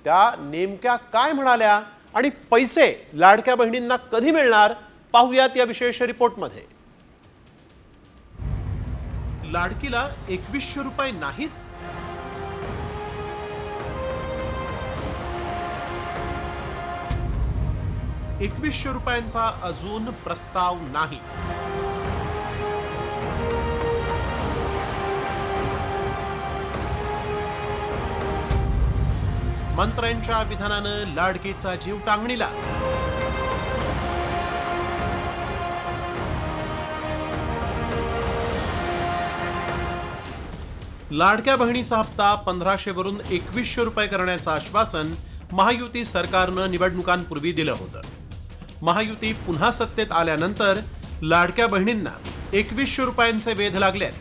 त्या नेमक्या काय म्हणाल्या आणि पैसे लाडक्या बहिणींना कधी मिळणार पाहूयात या विशेष रिपोर्टमध्ये. लाडकीला 2100 रुपये नाहीच. ₹2100 अजून प्रस्ताव नाही. मंत्र्यांच्या विधानानं लाडकीचा जीव टांगणीला. लाडक्या बहिणीचा हप्ता 1500 वरून 2100 रुपये करण्याचं आश्वासन महायुती सरकारनं निवडणुकांपूर्वी दिलं होतं. महायुती पुन्हा सत्तेत आल्यानंतर लाडक्या बहिणींना 2100 रुपयांचे वेध लागलेत.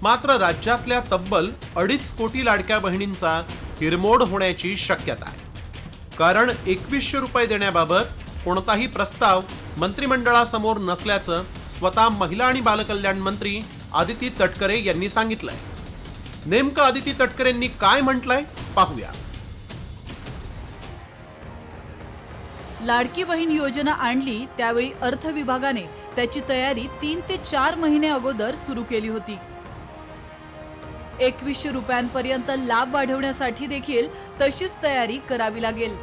मात्र राज्यातल्या तब्बल 2.5 कोटी लाडक्या बहिणींचा हिरमोड होण्याची शक्यता आहे. कारण 2100 रुपये देण्याबाबत कोणताही प्रस्ताव मंत्रिमंडळासमोर नसल्याचं स्वतः महिला आणि बालकल्याण मंत्री आदिती तटकरे यांनी सांगितलंय. नेमकं आदिती तटकरेंनी काय म्हटलंय पाहूया. लाडकी बहीण योजना आणली त्यावेळी अर्थ विभागाने त्याची तयारी 3 ते 4 महिने अगोदर सुरू केली होती. 2100 रुपयांपर्यंत लाभ वाढवण्यासाठी देखील तशीच तयारी करावी लागेल.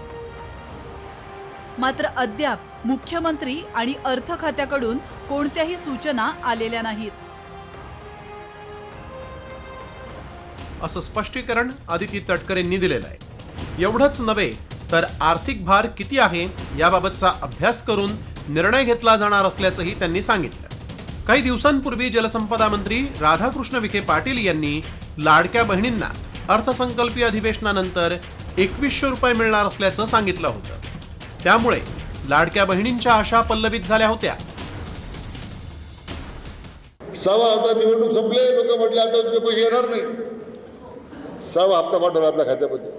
मात्र अद्याप मुख्यमंत्री आणि अर्थ खात्याकडून कोणत्याही सूचना आलेल्या नाहीत. असं स्पष्टीकरण अदिती तटकरेंनी दिलेलं आहे. एवढंच नव्हे तर आर्थिक भार किती आहे याबाबतचा अभ्यास करून निर्णय घेतला जाणार असल्याचंही त्यांनी सांगितलं. काही दिवसांपूर्वी जलसंपदा मंत्री राधाकृष्ण विखे पाटील यांनी लाडक्या बहिणींना अर्थसंकल्पीय अधिवेशनानंतर 2100 रुपये मिळणार असल्याचं सांगितलं होतं. त्यामुळे लाडक्या बहिणींच्या आशा पल्लवित झाल्या होत्या. सहा आता निवडणूक संपले, लोक म्हटले आता तुझे पैसे येणार नाही. 6 हप्ता पाठवला आपल्या खात्यामध्ये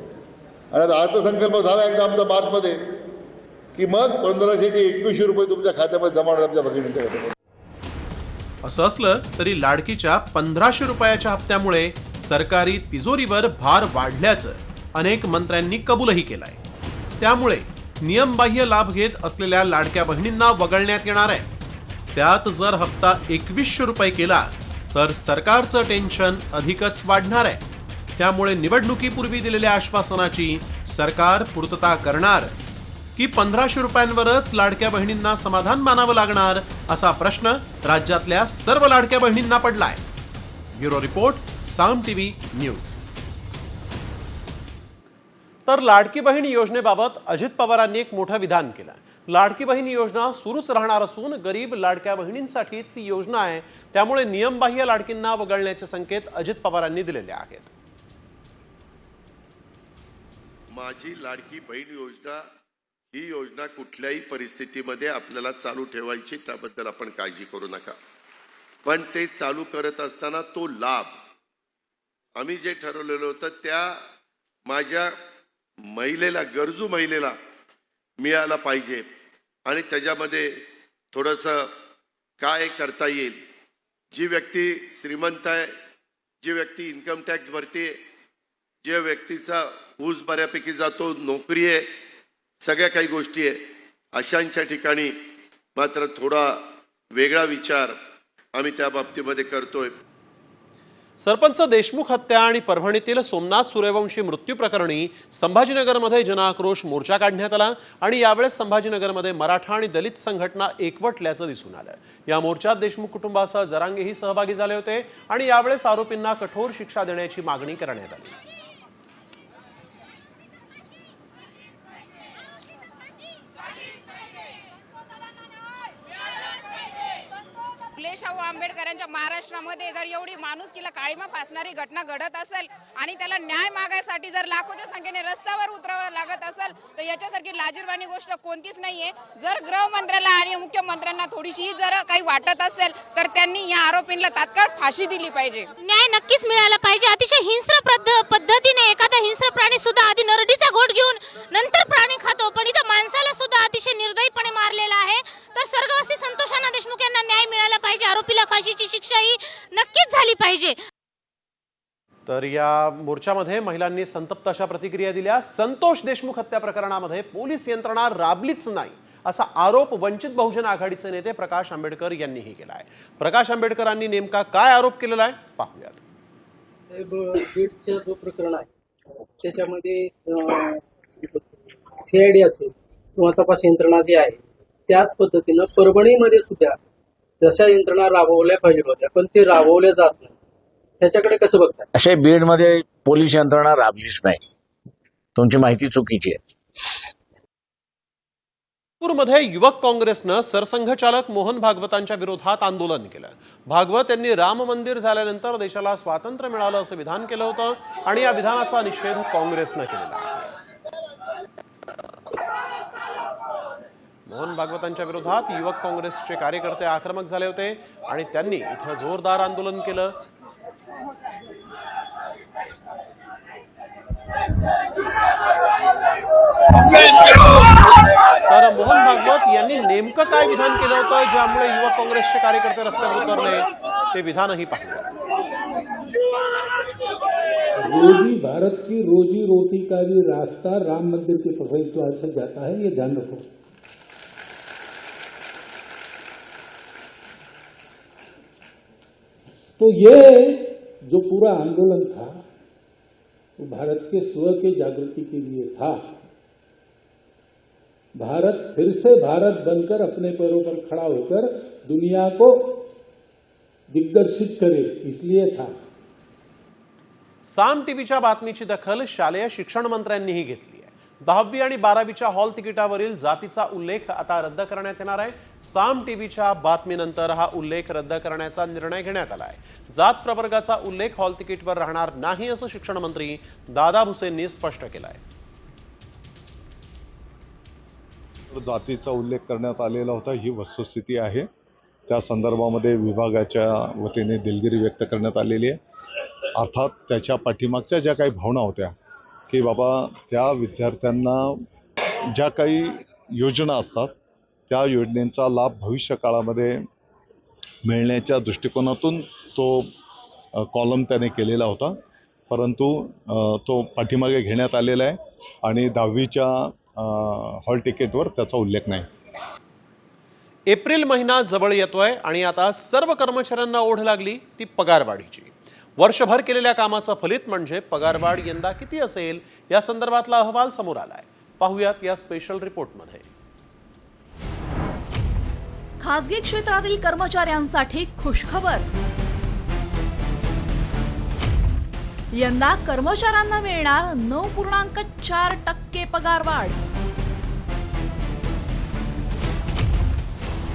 आणि आता अर्थसंकल्प झाला एकदा आमचा मार्चमध्ये की मग 1500 ते 2100 रुपये तुमच्या खात्यामध्ये जमा होणार, आपल्या भगिनींच्या खात्यामध्ये. असं असलं तरी लाडकीच्या 1500 रुपयाच्या हप्त्यामुळे सरकारी तिजोरीवर भार वाढल्याचं अनेक मंत्र्यांनी कबूलही केलंय. त्यामुळे नियमबाह्य लाभ घेत असलेल्या लाडक्या बहिणींना वगळण्यात येणार आहे. त्यात जर हप्ता 2100 रुपये केला तर सरकारचं टेन्शन अधिकच वाढणार आहे. त्यामुळे निवडणुकीपूर्वी दिलेल्या आश्वासनाची सरकार पूर्तता करणार की 1500 रुपयांवरच लाडक्या बहिणींना समाधान मानावं लागणार, असा प्रश्न राज्यातल्या सर्व लाडक्या बहिणींना पडलाय. ब्युरो रिपोर्ट, साम टीव्ही न्यूज. तर लाडकी बहीण योजनेबाबत अजित पवारांनी एक मोठं विधान केलं. लाडकी बहीण योजना सुरूच राहणार असून गरीब लाडक्या बहिणींसाठीच ही योजना आहे. त्यामुळे नियमबाह्य लाडकींना वगळण्याचे संकेत अजित पवारांनी दिलेले आहेत. माझी लाडकी बहीण योजना ही योजना कुठल्याही परिस्थितीमध्ये आपल्याला चालू ठेवायची, त्याबद्दल आपण काळजी करू नका. पण ते चालू करत असताना तो लाभ आम्ही जे ठरवलेलं होतं त्या माझ्या महिलेला, गरजू महिलेला मिळाला पाहिजे. आणि त्याच्यामध्ये थोडंसं काय करता येईल, जी व्यक्ती श्रीमंत आहे, जी व्यक्ती इन्कम टॅक्स भरते, ज्या व्यक्तीचा ऊस बऱ्यापैकी जातो, नोकरी आहे, सगळ्या काही गोष्टी आहे, अशांच्या ठिकाणी मात्र थोडा वेगळा विचार आम्ही त्या बाबतीमध्ये करतोय. सरपंच देशमुख हत्या आणि परभणीतील सोमनाथ सूर्यवंशी मृत्यू प्रकरणी संभाजीनगरमध्ये जनआक्रोश मोर्चा काढण्यात आला आणि यावेळेस संभाजीनगरमध्ये मराठा आणि दलित संघटना एकवटल्याचं दिसून आलं. या मोर्चात देशमुख कुटुंबासह जरांगेही सहभागी झाले होते आणि यावेळेस आरोपींना कठोर शिक्षा देण्याची मागणी करण्यात आली. शाहू आंबेडकरांच्या महाराष्ट्रामध्ये जर एवढी माणुसकीला काळीमा फासणारी घटना घडत असेल आणि त्याला न्याय मागायसाठी जर लाखोच्या संख्येने रस्त्यावर उतरावं लागत असेल तर याच्यासारखी लाजिरवाणी गोष्ट कोणतीच नाहीये. जर गृहमंत्र्याला आणि मुख्यमंत्र्यांना थोडीशी जर काही वाटत असेल तर त्यांनी या आरोपींना तात्काळ फाशी दिली पाहिजे. न्याय नक्कीच मिळाला पाहिजे. अतिशय हिंस्र पद्धतीने एखादा हिंस्र प्राणी सुद्धा आधी नरडीचा घोट घेऊन नंतर प्राणी खातो, पण इथं माणसाला सुद्धा अतिशय निर्दयीपणे मारलेला आहे. तर स्वर्गवासी संतोषांना देशमुख यांना न्याय मिळाला पाहिजे. आरोपीला फाशीची शिक्षा ही नक्कीच झाली पाहिजे. तर या मोर्चामध्ये महिलांनी संतप्त अशा प्रतिक्रिया दिल्या. संतोष देशमुख हत्या प्रकरणामध्ये पोलीस यंत्रणा राबलीच नाही असा आरोप वंचित बहुजन आघाडीचे नेते प्रकाश आंबेडकर यांनीही केला आहे. प्रकाश आंबेडकरांनी नेमका काय आरोप केलेला आहे पाहूयात. बीडचं जो प्रकरण आहे त्याच्यामध्ये सीआयडी असेल किंवा तपास यंत्रणा जी आहे त्याच पद्धतीनं परभणीमध्ये सुद्धा जशा यंत्रणा राबवल्या पाहिजे होत्या पण ते राबवल्या जात नाही. त्याच्याकडे कसं बघतात? असे बीडमध्ये पोलीस यंत्रणा राबलीच नाही. तुमची माहिती चुकीची आहे. नागपूरमध्ये युवक काँग्रेसनं सरसंघचालक मोहन भागवतांच्या विरोधात आंदोलन केलं. भागवत यांनी राम मंदिर झाल्यानंतर देशाला स्वातंत्र्य मिळालं असं विधान केलं होतं आणि या विधानाचा निषेध काँग्रेसनं केलेला आहे. मोहन भागवतांच्या विरोधात युवक काँग्रेसचे कार्यकर्ते आक्रमक झाले होते आणि त्यांनी इथं जोरदार आंदोलन केलं. तर मोहन भागवत यांनी नेमकं काय विधान केलं होतं ज्यामुळे युवक काँग्रेसचे कार्यकर्ते रस्त्यावर उतरले ते विधानही पाहूया. रोजी भारत की रोजी रोटी का भी रास्ता राम मंदिर के प्रवेश द्वार से जाता है, ये ध्यान रखो. तो ये जो पूरा आंदोलन था वो भारत के स्व के जागृति के लिए था। भारत फिर से भारत बनकर अपने पैरों पर खड़ा होकर दुनिया को दिग्दर्शित करे, इसलिए था। साम टीव्हीच्या बातमीची दखल शालेय शिक्षण मंत्र्यांनीही घेतली आहे। 10वी आणि 12वीच्या हॉल तिकिटावरील जातीचा उल्लेख आता रद्द करण्यात येणार आहे। साम टीव्हीच्या बातमीनंतर हा उल्लेख रद्द करण्याचा निर्णय घेण्यात आला आहे। जात प्रवर्गाचा उल्लेख हॉल तिकीटवर राहणार नाही असं शिक्षण मंत्री दादा भुसेंनी स्पष्ट केलं आहे। जातीचा उल्लेख करण्यात आलेला होता, ही वस्तुस्थिती आहे। त्या संदर्भामध्ये विभागाच्या वतीने दिलगिरी व्यक्त करण्यात आलेली आहे। अर्थात त्याच्या पाठीमागच्या ज्या काही भावना होत्या की बाबा त्या विद्यार्थ्यांना ज्या काही योजना असतात त्या योजनेचा लाभ भविष्य काळामध्ये मिळण्याच्या दृष्टिकोनातून तो कॉलम त्याने केलेला होता, परंतु तो पाठीमागे घेण्यात आलेला आहे आणि 10वीच्या हॉल तिकीटवर त्याचा उल्लेख नाही। एप्रिल महिना जवळ येतोय आणि आता सर्व कर्मचाऱ्यांना ओढ लागली ती पगारवाढीची। वर्षभर केलेल्या कामाचं फलित म्हणजे पगारवाढ यंदा किती असेल या संदर्भातला अहवाल समोर आलाय। पाहूयात या स्पेशल रिपोर्टमध्ये। खासगी क्षेत्रातील कर्मचाऱ्यांसाठी खुशखबर। यंदा कर्मचाऱ्यांना मिळणार 9.4% पगारवाढ।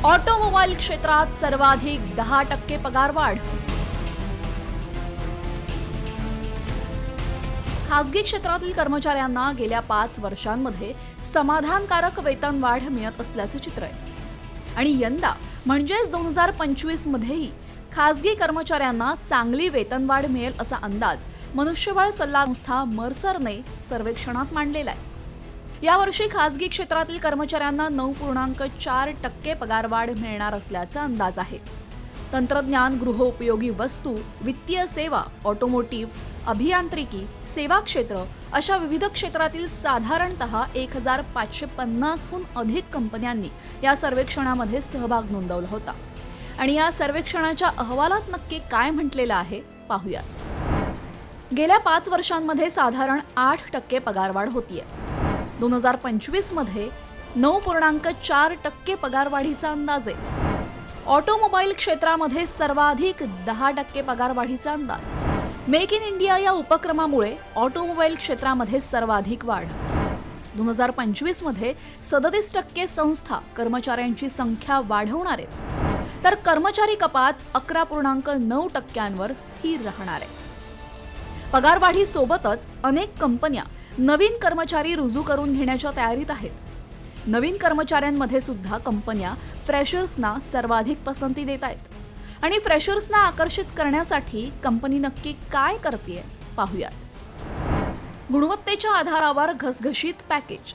ऑटोमोबाईल क्षेत्रात सर्वाधिक 10% पगारवाढ। खासगी क्षेत्रातील कर्मचाऱ्यांना गेल्या 5 वर्षांमध्ये समाधानकारक वेतनवाढ मिळत असल्याचे चित्र आहे आणि यंदा म्हणजेच 2025 मध्येही खासगी कर्मचाऱ्यांना चांगली वेतनवाढ मिळेल असा अंदाज मनुष्यबळ सल्ला संस्था मर्सरने सर्वेक्षणात मांडलेला आहे। यावर्षी खासगी क्षेत्रातील कर्मचाऱ्यांना 9.4% पगारवाढ मिळणार असल्याचा अंदाज आहे। तंत्रज्ञान, गृहोपयोगी वस्तू, वित्तीय सेवा, ऑटोमोटिव्ह, अभियांत्रिकी, सेवा क्षेत्र अशा विविध क्षेत्रातील साधारणतः 1550हून अधिक कंपन्यांनी या सर्वेक्षणामध्ये सहभाग नोंदवला होता आणि या सर्वेक्षणाच्या अहवालात नक्की काय म्हटलेलं आहे पाहूयात। गेल्या 5 वर्षांमध्ये साधारण 8% पगारवाढ होतीये। 2025 मध्ये 9.4% पगारवाढीचा अंदाज आहे। ऑटोमोबाईल क्षेत्रामध्ये सर्वाधिक 10% पगारवाढीचा अंदाज। मेक इन इंडिया या उपक्रमामुळे ऑटोमोबाईल क्षेत्रामध्ये सर्वाधिक वाढ। 2025 मध्ये 37% संस्था कर्मचाऱ्यांची संख्या वाढवणार आहेत, तर कर्मचारी कपात 11.9%वर स्थिर राहणार आहे। पगारवाढीसोबतच अनेक कंपन्या नवीन कर्मचारी रुजू करून घेण्याच्या तयारीत आहेत। नवीन कर्मचाऱ्यांमध्ये सुद्धा कंपन्या फ्रेशर्सना सर्वाधिक पसंती देत आहेत आणि फ्रेशर्सना आकर्षित करण्यासाठी कंपनी नक्की काय करतेय पाहूयात। गुणवत्तेच्या आधारावर घसघशीत पॅकेज,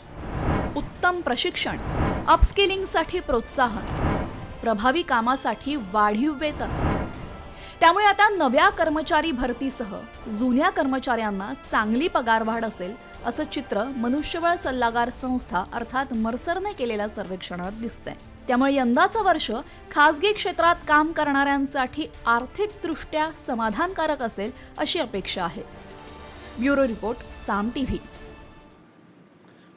उत्तम प्रशिक्षण, अपस्किलिंगसाठी प्रोत्साहन, प्रभावी कामासाठी वाढीव वेतन। त्यामुळे आता नव्या कर्मचारी भरतीसह जुन्या कर्मचाऱ्यांना चांगली पगारवाढ असेल असं चित्र मनुष्यबळ सल्लागार संस्था अर्थात मर्सरने केलेल्या सर्वेक्षणात दिसतंय। त्यामुळे यंदाचं वर्ष खासगी क्षेत्रात काम करणाऱ्यांसाठी आर्थिकदृष्ट्या समाधानकारक असेल अशी अपेक्षा आहे। ब्युरो रिपोर्ट, साम टीव्ही।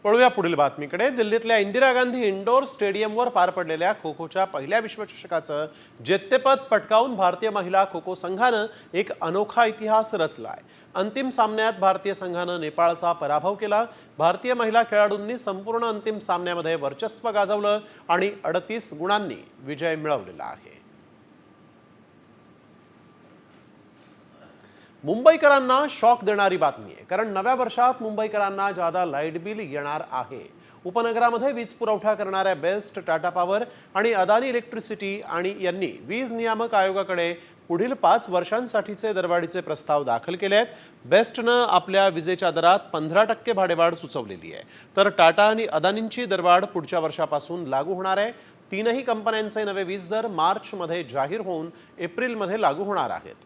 वळूया पुढील बातमीकडे। दिल्लीतल्या इंदिरा गांधी इंडोर स्टेडियमवर पार पडलेल्या खो खोच्या पहिल्या विश्वचषकाचं जेतेपद पटकावून भारतीय महिला खो खो संघानं एक अनोखा इतिहास रचलाय। अंतिम सामन्यात भारतीय संघानं नेपाळचा पराभव केला। भारतीय महिला खेळाडूंनी संपूर्ण अंतिम सामन्यामध्ये वर्चस्व गाजवलं आणि 38 गुणांनी विजय मिळवलेला आहे। मुंबईकरांना शॉक देणारी बातमी आहे, कारण नव्या वर्षात मुंबईकरांना जादा लाईट बिल येणार आहे। उपनगरामध्ये वीज पुरवठा करणाऱ्या बेस्ट, टाटा पॉवर आणि अदानी इलेक्ट्रिसिटी आणि यांनी वीज नियामक आयोगाकडे पुढील 5 वर्षांसाठीचे दरवाढीचे प्रस्ताव दाखल केले आहेत। बेस्टनं आपल्या विजेच्या दरात 15% भाडेवाढ सुचवलेली आहे, तर टाटा आणि अदानींची दरवाढ पुढच्या वर्षापासून लागू होणार आहे। तीनही कंपन्यांचे नवे वीज दर मार्चमध्ये जाहीर होऊन एप्रिलमध्ये लागू होणार आहेत।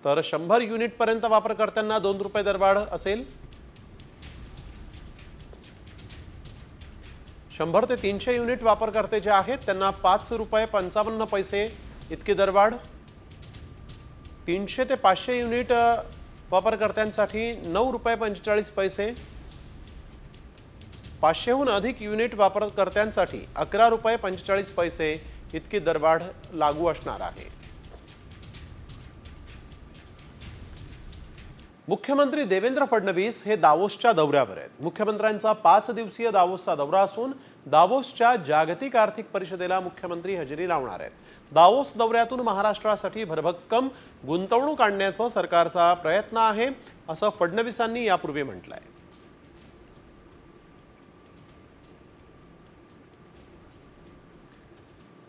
तर 100 युनिटपर्यंत वापरकर्त्यांना 2 रुपये दरवाढ असेल। 100 ते 300 युनिट वापरकर्ते जे आहेत त्यांना 5 रुपये 55 पैसे इतकी दरवाढ. 300 ते 500 युनिट वापरकर्त्यांसाठी 9 रुपये 45 पैसे. 500हून अधिक युनिट वापरकर्त्यांसाठी 11 रुपये 45 पैसे इतकी दरवाढ लागू असणार आहे. मुख्यमंत्री देवेंद्र फडणवीस हे दावोसच्या दौऱ्यावर आहेत. मुख्यमंत्र्यांचा 5 दिवसीय दावोसचा दौरा असून दावोसच्या जागतिक आर्थिक परिषदेला मुख्यमंत्री हजेरी लावणार आहेत. दावोस दौऱ्यातून महाराष्ट्रासाठी भरभक्कम गुंतवणूक आणण्याचा सरकारचा प्रयत्न आहे असं फडणवीसांनी यापूर्वी म्हटलंय.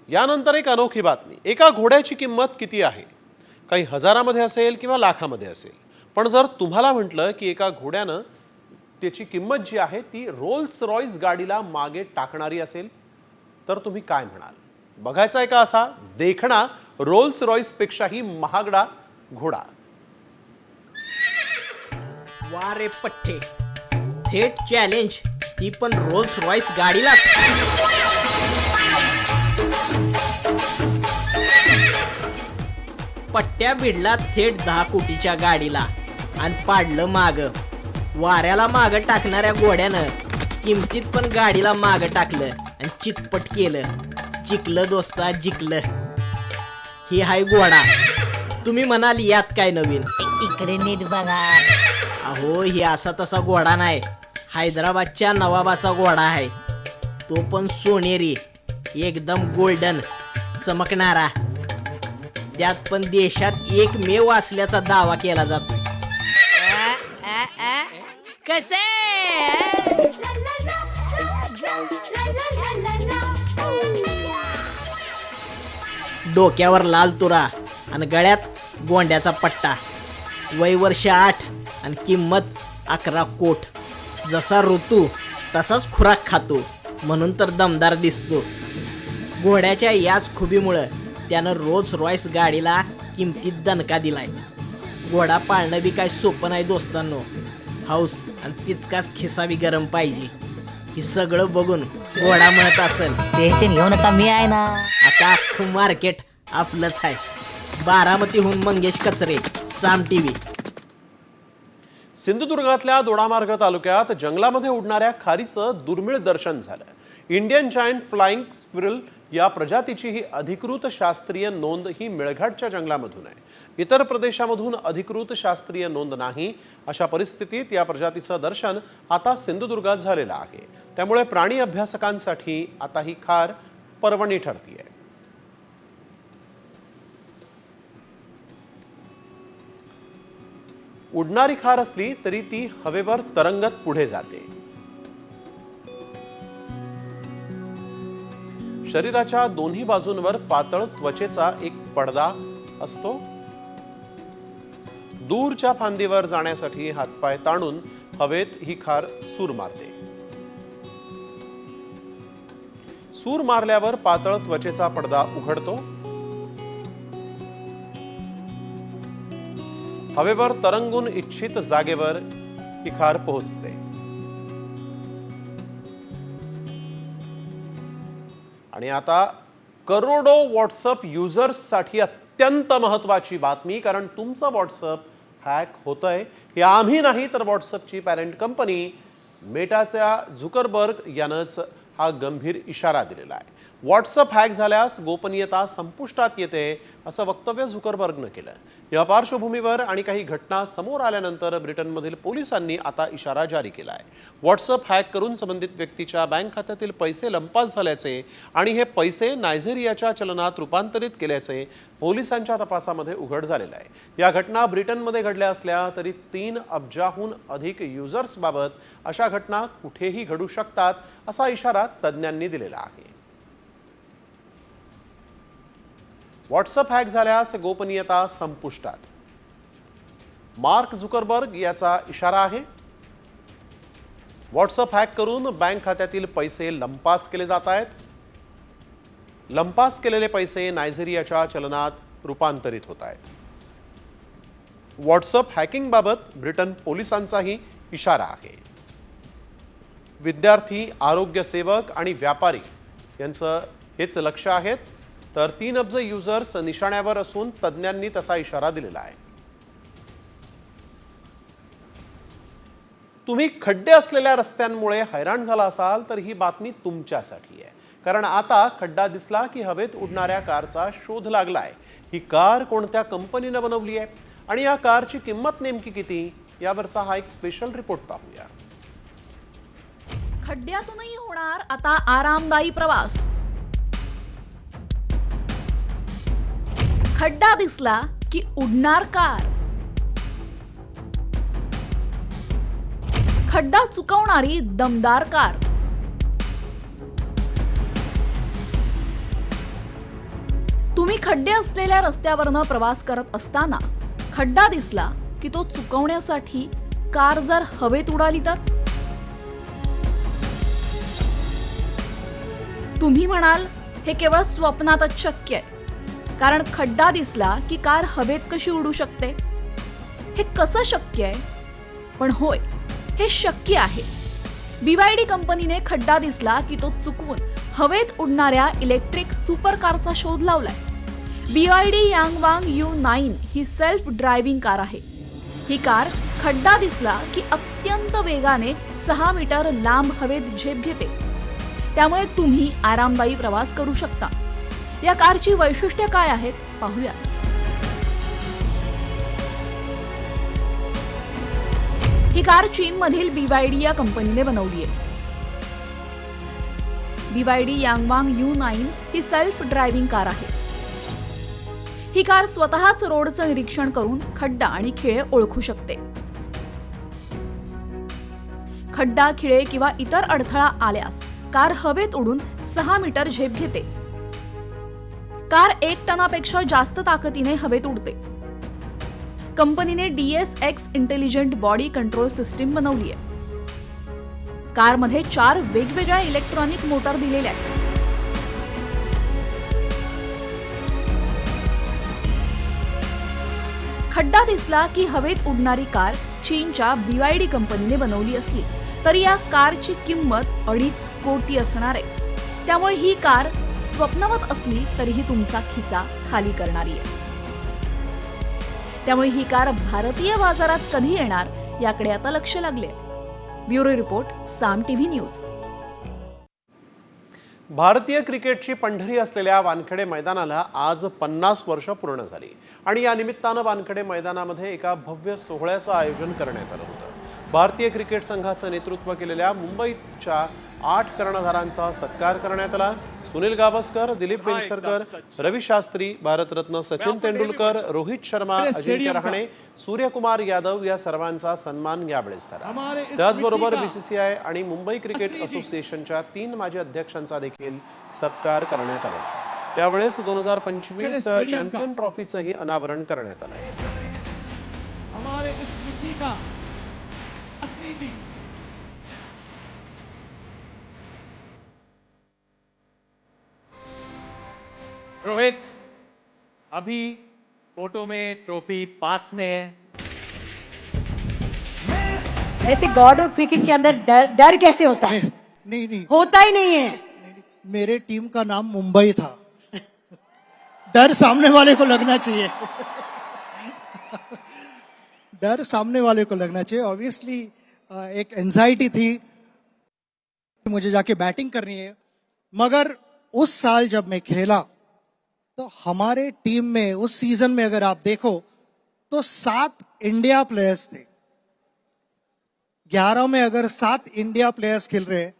यानंतर एक अनोखी बातमी. एका घोड्याची किंमत किती आहे? काही हजारामध्ये असेल किंवा लाखामध्ये असेल, पण जर तुम्हाला म्हटलं की एका घोड्यानं त्याची किंमत जी आहे ती रोल्स रॉयस गाडीला मागे टाकणारी असेल तर तुम्ही काय म्हणाल? बघायचा आहे का असा देखणा रोल्स रॉयस पेक्षाही महागडा घोडा? वा रे पठ्ठे, थेट चॅलेंज, ती पण रोल्स रॉयस गाडीलाच. पट्ट्या भिडला थेट 10 कोटीच्या गाडीला आणि पाडलं माग. वाऱ्याला माग टाकणाऱ्या घोड्यानं किमतीत पण गाडीला माग टाकलं आणि चितपट केलं. जिंकलं दोस्ता, जिंकलं. ही हाय घोडा. तुम्ही म्हणाल यात काय नवीन? इकडे नीट बघा. अहो, ही असा तसा घोडा नाही, हैदराबादच्या नवाबाचा घोडा आहे. तो पण सोनेरी, एकदम गोल्डन चमकणारा. त्यात पण देशात एकमेव असल्याचा दावा केला जातो. कसे डोक्यावर लाल तुरा आणि गळ्यात गोंड्याचा पट्टा. वय वर्ष 8 आणि किंमत 11 कोट. जसा ऋतू तसाच खुराक खातो, म्हणून तर दमदार दिसतो. घोड्याच्या याच खुबीमुळं त्यानं रोल्स रॉयस गाडीला किमतीत दणका दिलाय. घोडा पाळणं बी काय सोपं नाही दोस्तांनो. हाऊस आणि तितकाच खिसा बी गरम पाहिजे. हे सगळं बघून घोडा म्हणत असेल, टेन्शन घेऊ नका, मी आहे ना. आता अख्खं मार्केट आपलंच आहे. बारामतीहून मंगेश कचरे, साम टीव्ही. सिंधुदुर्गातल्या दोडामार्ग तालुक्यात जंगलामध्ये उडणाऱ्या खारीचं दुर्मिळ दर्शन झालं. इंडियन जायंट फ्लाइंग स्क्विरल या प्रजातीची ही अधिकृत शास्त्रीय नोंद ही मेळघाटच्या जंगलामधून आहे. इतर प्रदेशामधून अधिकृत शास्त्रीय नोंद नाही. अशा परिस्थितीत या प्रजातीचं दर्शन आता सिंधुदुर्गात झालेलं आहे. त्यामुळे प्राणी अभ्यासकांसाठी आता ही खार पर्वणी ठरतीये. उडणारी खार असली तरी ती हवेवर तरंगत पुढे जाते. शरीराच्या दोन्ही बाजूंवर पातळ त्वचेचा एक पडदा असतो. दूरच्या फांदीवर जाण्यासाठी हातपाय ताणून हवेत ही खार सूर मारते. सूर मारल्यावर पातळ त्वचेचा पडदा उघडतो. हवेवर तरंगून इच्छित जागेवर ही खार पोहोचते. आणि आता करोडो व्हॉट्सअप युजर्ससाठी अत्यंत महत्त्वाची बातमी, कारण तुमचं व्हॉट्सअप हॅक होतंय. हे आम्ही नाही तर व्हॉट्सअपची पॅरेंट कंपनी मेटाच्या झुकरबर्ग यानंच हा गंभीर इशारा दिलेला आहे. व्हॉट्सअप हॅक झाल्यास गोपनीयता संपुष्टात येते असं वक्तव्य झुकरबर्गनं केलं. या पार्श्वभूमीवर आणि काही घटना समोर आल्यानंतर ब्रिटनमधील पोलिसांनी आता इशारा जारी केला आहे. व्हॉट्सअप हॅक करून संबंधित व्यक्तीच्या बँक खात्यातील पैसे लंपास झाल्याचे आणि हे पैसे नायजेरियाच्या चलनात रूपांतरित केल्याचे पोलिसांच्या तपासामध्ये उघड झालेलं आहे. या घटना ब्रिटनमध्ये घडल्या असल्या तरी 3 अब्जाहून अधिक युजर्सबाबत अशा घटना कुठेही घडू शकतात असा इशारा तज्ज्ञांनी दिलेला आहे. व्हॉट्सअप हॅक झाल्यास गोपनीयता संपुष्टात. मार्क झुकरबर्ग याचा इशारा आहे. व्हॉट्सअप हॅक करून बँक खात्यातील पैसे लंपास केले जात आहेत. लंपास केलेले पैसे नायजेरियाच्या चलनात रूपांतरित होत आहेत. व्हॉट्सअप हॅकिंगबाबत ब्रिटन पोलिसांचाही इशारा आहे. विद्यार्थी, आरोग्य सेवक आणि व्यापारी यांचं हेच लक्ष आहेत. तर 3 अब्ज युजर्स निशाण्यावर असून तज्ज्ञांनी तसा इशारा दिलेला आहे. तुम्ही खड्डे असलेल्या रस्त्यांमुळे हैराण झाला असाल तर ही बातमी तुमच्यासाठी आहे. कारण आता खड्डा दिसला की हवेत उडणाऱ्या कारचा शोध लागलाय. ही कार कोणत्या कंपनीनं बनवली आहे आणि या कारची किंमत नेमकी किती यावरचा हा एक स्पेशल रिपोर्ट पाहूया. खड्ड्यातूनही होणार आता आरामदायी प्रवास. खड्डा दिसला की उडणार कार. खड्डा चुकवणारी दमदार कार. तुम्ही खड्डे असलेल्या रस्त्यावरनं प्रवास करत असताना खड्डा दिसला की तो चुकवण्यासाठी कार जर हवेत उडाली तर तुम्ही म्हणाल हे केवळ स्वप्नातच शक्य आहे, कारण खड्डा दिसला की कार हवेत कशी उडू शकते? हे कसं शक्य आहे? पण होय, हे शक्य आहे. BYD कंपनीने खड्डा दिसला की तो चुकवून हवेत उडणाऱ्या इलेक्ट्रिक सुपर कारचा शोध लावलाय. BYD यांगवांग U9 ही सेल्फ ड्रायव्हिंग कार आहे. ही कार खड्डा दिसला की अत्यंत वेगाने 6 मीटर लांब हवेत झेप घेते. त्यामुळे तुम्ही आरामदायी प्रवास करू शकता. या कारची वैशिष्ट्ये काय आहेत पाहूया. ही कार चीनमधील BYD या कंपनीने बनवली आहे. BYD यांगवांग U9 ही सेल्फ ड्रायव्हिंग कार आहे. ही कार स्वतःच रोडचं निरीक्षण करून खड्डा आणि खिळे ओळखू शकते. खड्डा, खिळे किंवा इतर अडथळा आल्यास कार हवेत उडून 6 मीटर झेप घेते. कार 1 टनापेक्षा जास्त ताकदीने हवेत उडते. कंपनीने DSX intelligent body control system बनवली आहे. कारमध्ये 4 वेगवेगळ्या इलेक्ट्रॉनिक मोटार दिलेल्या आहेत. खड्डा दिसला की हवेत उडणारी कार चीनच्या BYD कंपनीने बनवली असली तरी या कारची किंमत 2.5 कोटी असणार आहे. त्यामुळे ही कार स्वप्नवत असली तरीही तुमचा खिसा खाली करणारी आहे. त्यामुळे ही कार भारतीय बाजारात कधी येणार याकडे आता लक्ष लागले. ब्युरो रिपोर्ट, साम TV न्यूज. भारतीय क्रिकेटची पंढरी असलेल्या वानखेडे मैदानाला आज 50 वर्ष पूर्ण झाली आणि या निमित्तानं वानखेडे मैदानामध्ये एका भव्य सोहळ्याचं आयोजन करण्यात आलं होतं. भारतीय क्रिकेट संघाचं नेतृत्व केलेल्या मुंबईच्या 8 कर्णधारांचा सत्कार करण्यात आला. सुनील गावस्कर, दिलीप वेंगसरकर, रवी शास्त्री, भारतरत्न सचिन तेंडुलकर, रोहित शर्मा, अजिंक्य रहाणे, सूर्यकुमार यादव या सर्वांचा सन्मान यावेळेस झाला. त्याचबरोबर BCCI आणि मुंबई क्रिकेट असोसिएशनच्या 3 माजी अध्यक्षांचा देखील सत्कार करण्यात आला. त्यावेळेस 2025 चॅम्पियन ट्रॉफीचंही अनावरण करण्यात आलं. रोहित, अभी फोटो में ट्रॉफी पास में है. ऐसे गॉड ऑफ क्रिकेट के अंदर डर कैसे होता है? नहीं होता ही नहीं है. मेरे टीम का नाम मुंबई था. डर सामने वाले को लगना चाहिए. डर सामने वाले को लगना चाहिए. ऑब्वियसली एक एंजाइटी थी, मुझे जाके बैटिंग करनी है. मगर उस साल जब मैं खेला तो हमारे टीम में उस सीजन में अगर आप देखो तो 7 इंडिया प्लेयर्स थे. 11 में अगर 7 इंडिया प्लेयर्स खेल रहे हैं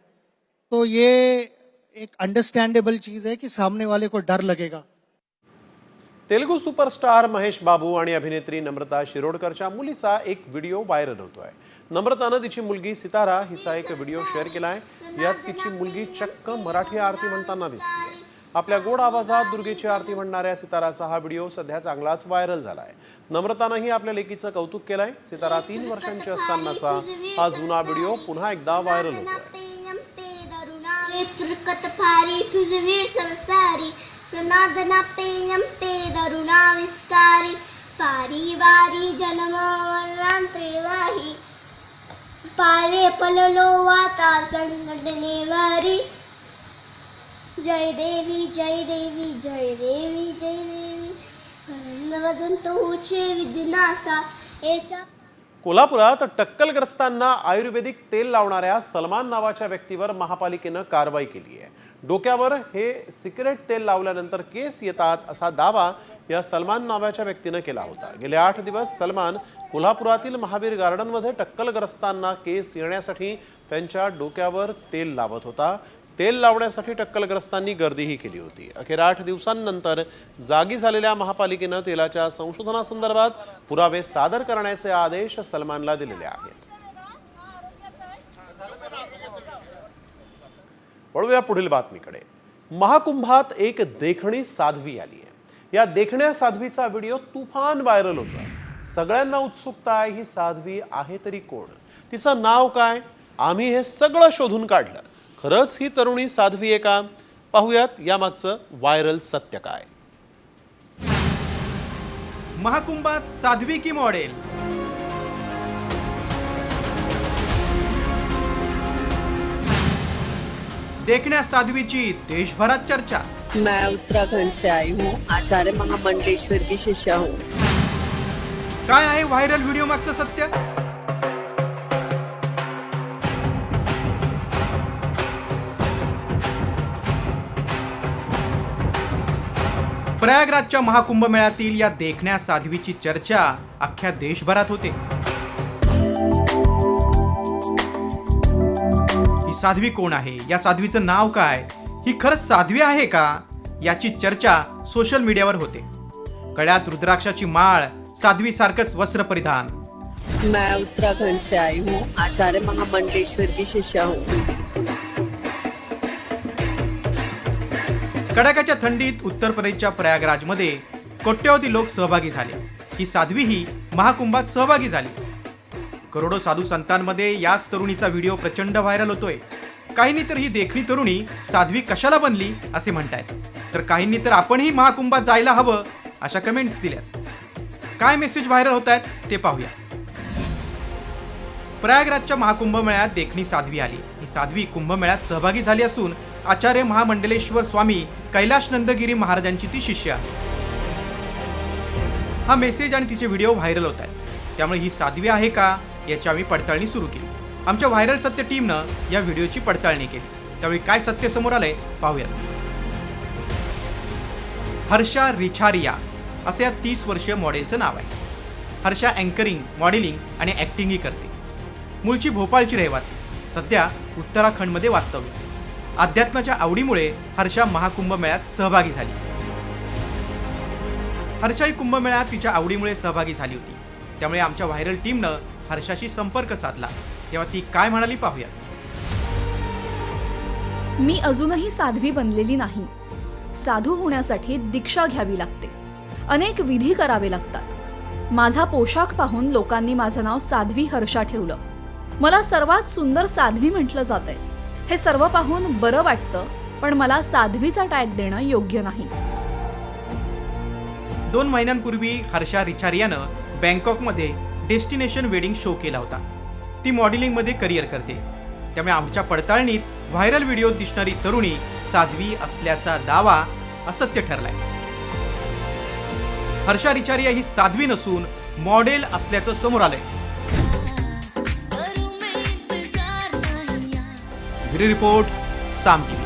तो ये एक अंडरस्टैंडेबल चीज है कि सामने वाले को डर लगेगा. तेलुगू सुपरस्टार महेश बाबू आणि अभिनेत्री नम्रता शिरोडकरच्या मुलीचा एक व्हिडिओ व्हायरल होतोय. नम्रतानं तिची मुलगी सितारा हिचा एक व्हिडिओ शेअर केलाय. यात तिची मुलगी चक्क मराठी आरती म्हणताना दिसते. आपल्या गोड आवाजात दुर्गेची आरती म्हणणाऱ्या सिताराचा हा व्हिडिओ सध्या चांगलाच व्हायरल झालाय. नम्रतानंही आपल्या लेकीचं कौतुक केलंय. सितारा 3 वर्षांची असतानाचा हा जुना व्हिडिओ पुन्हा एकदा व्हायरल होतोय. प्रनादना पेयम पे दरुणा विस्तारी पारी वारी जन्मवरांत्रेवाही पाले पललो वाता संघटनेवारी जय देवी जय देवी जय देवी जय देवी वदंतो विघ्नासा एचा कोल्हापुरात टक्कलग्रस्तांना आयुर्वेदिक तेल लावणाऱ्या सलमान नावाच्या व्यक्तीवर महापालिकेनं कारवाई केली आहे. डोक्यावर हे सिक्रेट तेल लावल्यानंतर केस येतात असा दावा या सलमान नावाच्या व्यक्तीनं केला होता. गेले 8 दिवस सलमान कोल्हापुरातील महावीर गार्डनमध्ये टक्कलग्रस्तांना केस येण्यासाठी त्यांच्या डोक्यावर तेल लावत होता. तेल लावण्यासाठी टक्कलग्रस्तांनी गर्दीही केली होती. अखेर 8 दिवसांनंतर जागी झालेल्या महापालिकेनं तेलाच्या संशोधनासंदर्भात पुरावे सादर करण्याचे आदेश सलमानला दिलेले आहेत. वळूया पुढील बातमीकडे. महाकुंभात एक देखणी साध्वी आली आहे. या देखण्या साध्वीचा व्हिडिओ तुफान व्हायरल होतोय. सगळ्यांना उत्सुकता आहे, ही साध्वी आहे तरी कोण, तिचं नाव काय? आम्ही हे सगळं शोधून काढलं. खरंच ही तरुणी साध्वी आहे का? पाहूयात यामागचं व्हायरल सत्य काय. महाकुंभात साध्वी की मॉडेल? देखण्या साध्वीची देशभरात चर्चा. मैं उत्तराखंड से आई हूँ, आचार्य महामंडलेश्वर की शिष्या हूँ. काय आहे व्हायरल व्हिडिओ मागचं सत्य? प्रयागराजच्या महाकुंभ मेळ्यातील या देखण्या साध्वीची चर्चा अख्ख्या देशभरात होते. ही साध्वी कोण आहे? या साध्वीचं नाव काय? ही खरंच साध्वी आहे का? याची चर्चा सोशल मीडियावर होते. गळ्यात रुद्राक्षाची माळ, साध्वी सारखंच वस्त्र परिधान. मैं उत्तराखंड से आई हूँ, आचार्य महामंडलेश्वर की शिष्या हूँ. कडाक्याच्या थंडीत उत्तर प्रदेशच्या प्रयागराजमध्ये कोट्यवधी लोक सहभागी झाले. ही साध्वी ही महाकुंभात सहभागी झाली. करोडो साधू संतांमध्ये याच तरुणीचा व्हिडिओ प्रचंड व्हायरल होतोय. काहींनी तर ही देखणी तरुणी साध्वी कशाला बनली असे म्हणतायत, तर काहींनी तर आपणही महाकुंभात जायला हवं अशा कमेंट्स दिल्यात. काय मेसेज व्हायरल होत आहेत ते पाहूया. प्रयागराजच्या महाकुंभ मेळ्यात देखणी साध्वी आली. ही साध्वी कुंभमेळ्यात सहभागी झाली असून आचार्य महामंडलेश्वर स्वामी कैलाश नंदगिरी महाराजांची ती शिष्य आहे. हा मेसेज आणि तिचे व्हिडिओ व्हायरल होत आहेत. त्यामुळे ही साध्वी आहे का याची आम्ही पडताळणी सुरू केली. आमच्या व्हायरल सत्य टीमनं या व्हिडिओची पडताळणी केली. त्यावेळी काय सत्य समोर आलंय पाहूयात. हर्षा रिछारिया असं या 30 वर्षीय मॉडेलचं नाव आहे. हर्षा अँकरिंग, मॉडेलिंग आणि ॲक्टिंगही करते. मूळची भोपाळची रहिवासी, सध्या उत्तराखंडमध्ये वास्तव्य. अध्यात्माच्या आवडीमुळे हर्षा महाकुंभ मेळ्यात सहभागी झाली. हर्षा ही कुंभमेळ्यात तिच्या आवडीमुळे सहभागी झाली होती. त्यामुळे आमच्या व्हायरल टीमनं हर्षाशी संपर्क साधला. तेव्हा ती काय म्हणाली पाहूया. मी अजूनही साध्वी बनलेली नाही. साधू होण्यासाठी दीक्षा घ्यावी लागते. अनेक विधी करावे लागतात. माझा पोशाख पाहून लोकांनी माझं नाव साध्वी हर्षा ठेवलं. मला सर्वात सुंदर साध्वी म्हटलं जातंय. हे सर्व पाहून बरं वाटतं, पण मला साध्वीचा टॅग देणं योग्य नाही. 2 महिन्यांपूर्वी हर्षा रिछारियानं बँकॉकमध्ये डेस्टिनेशन वेडिंग शो केला होता. ती मॉडेलिंगमध्ये करिअर करते. त्यामुळे आमच्या पडताळणीत व्हायरल व्हिडिओत दिसणारी तरुणी साध्वी असल्याचा दावा असत्य ठरलाय. हर्षा रिछारिया ही साध्वी नसून मॉडेल असल्याचं समोर आलंय. ब्युरो रिपोर्ट, साम टीव्ही.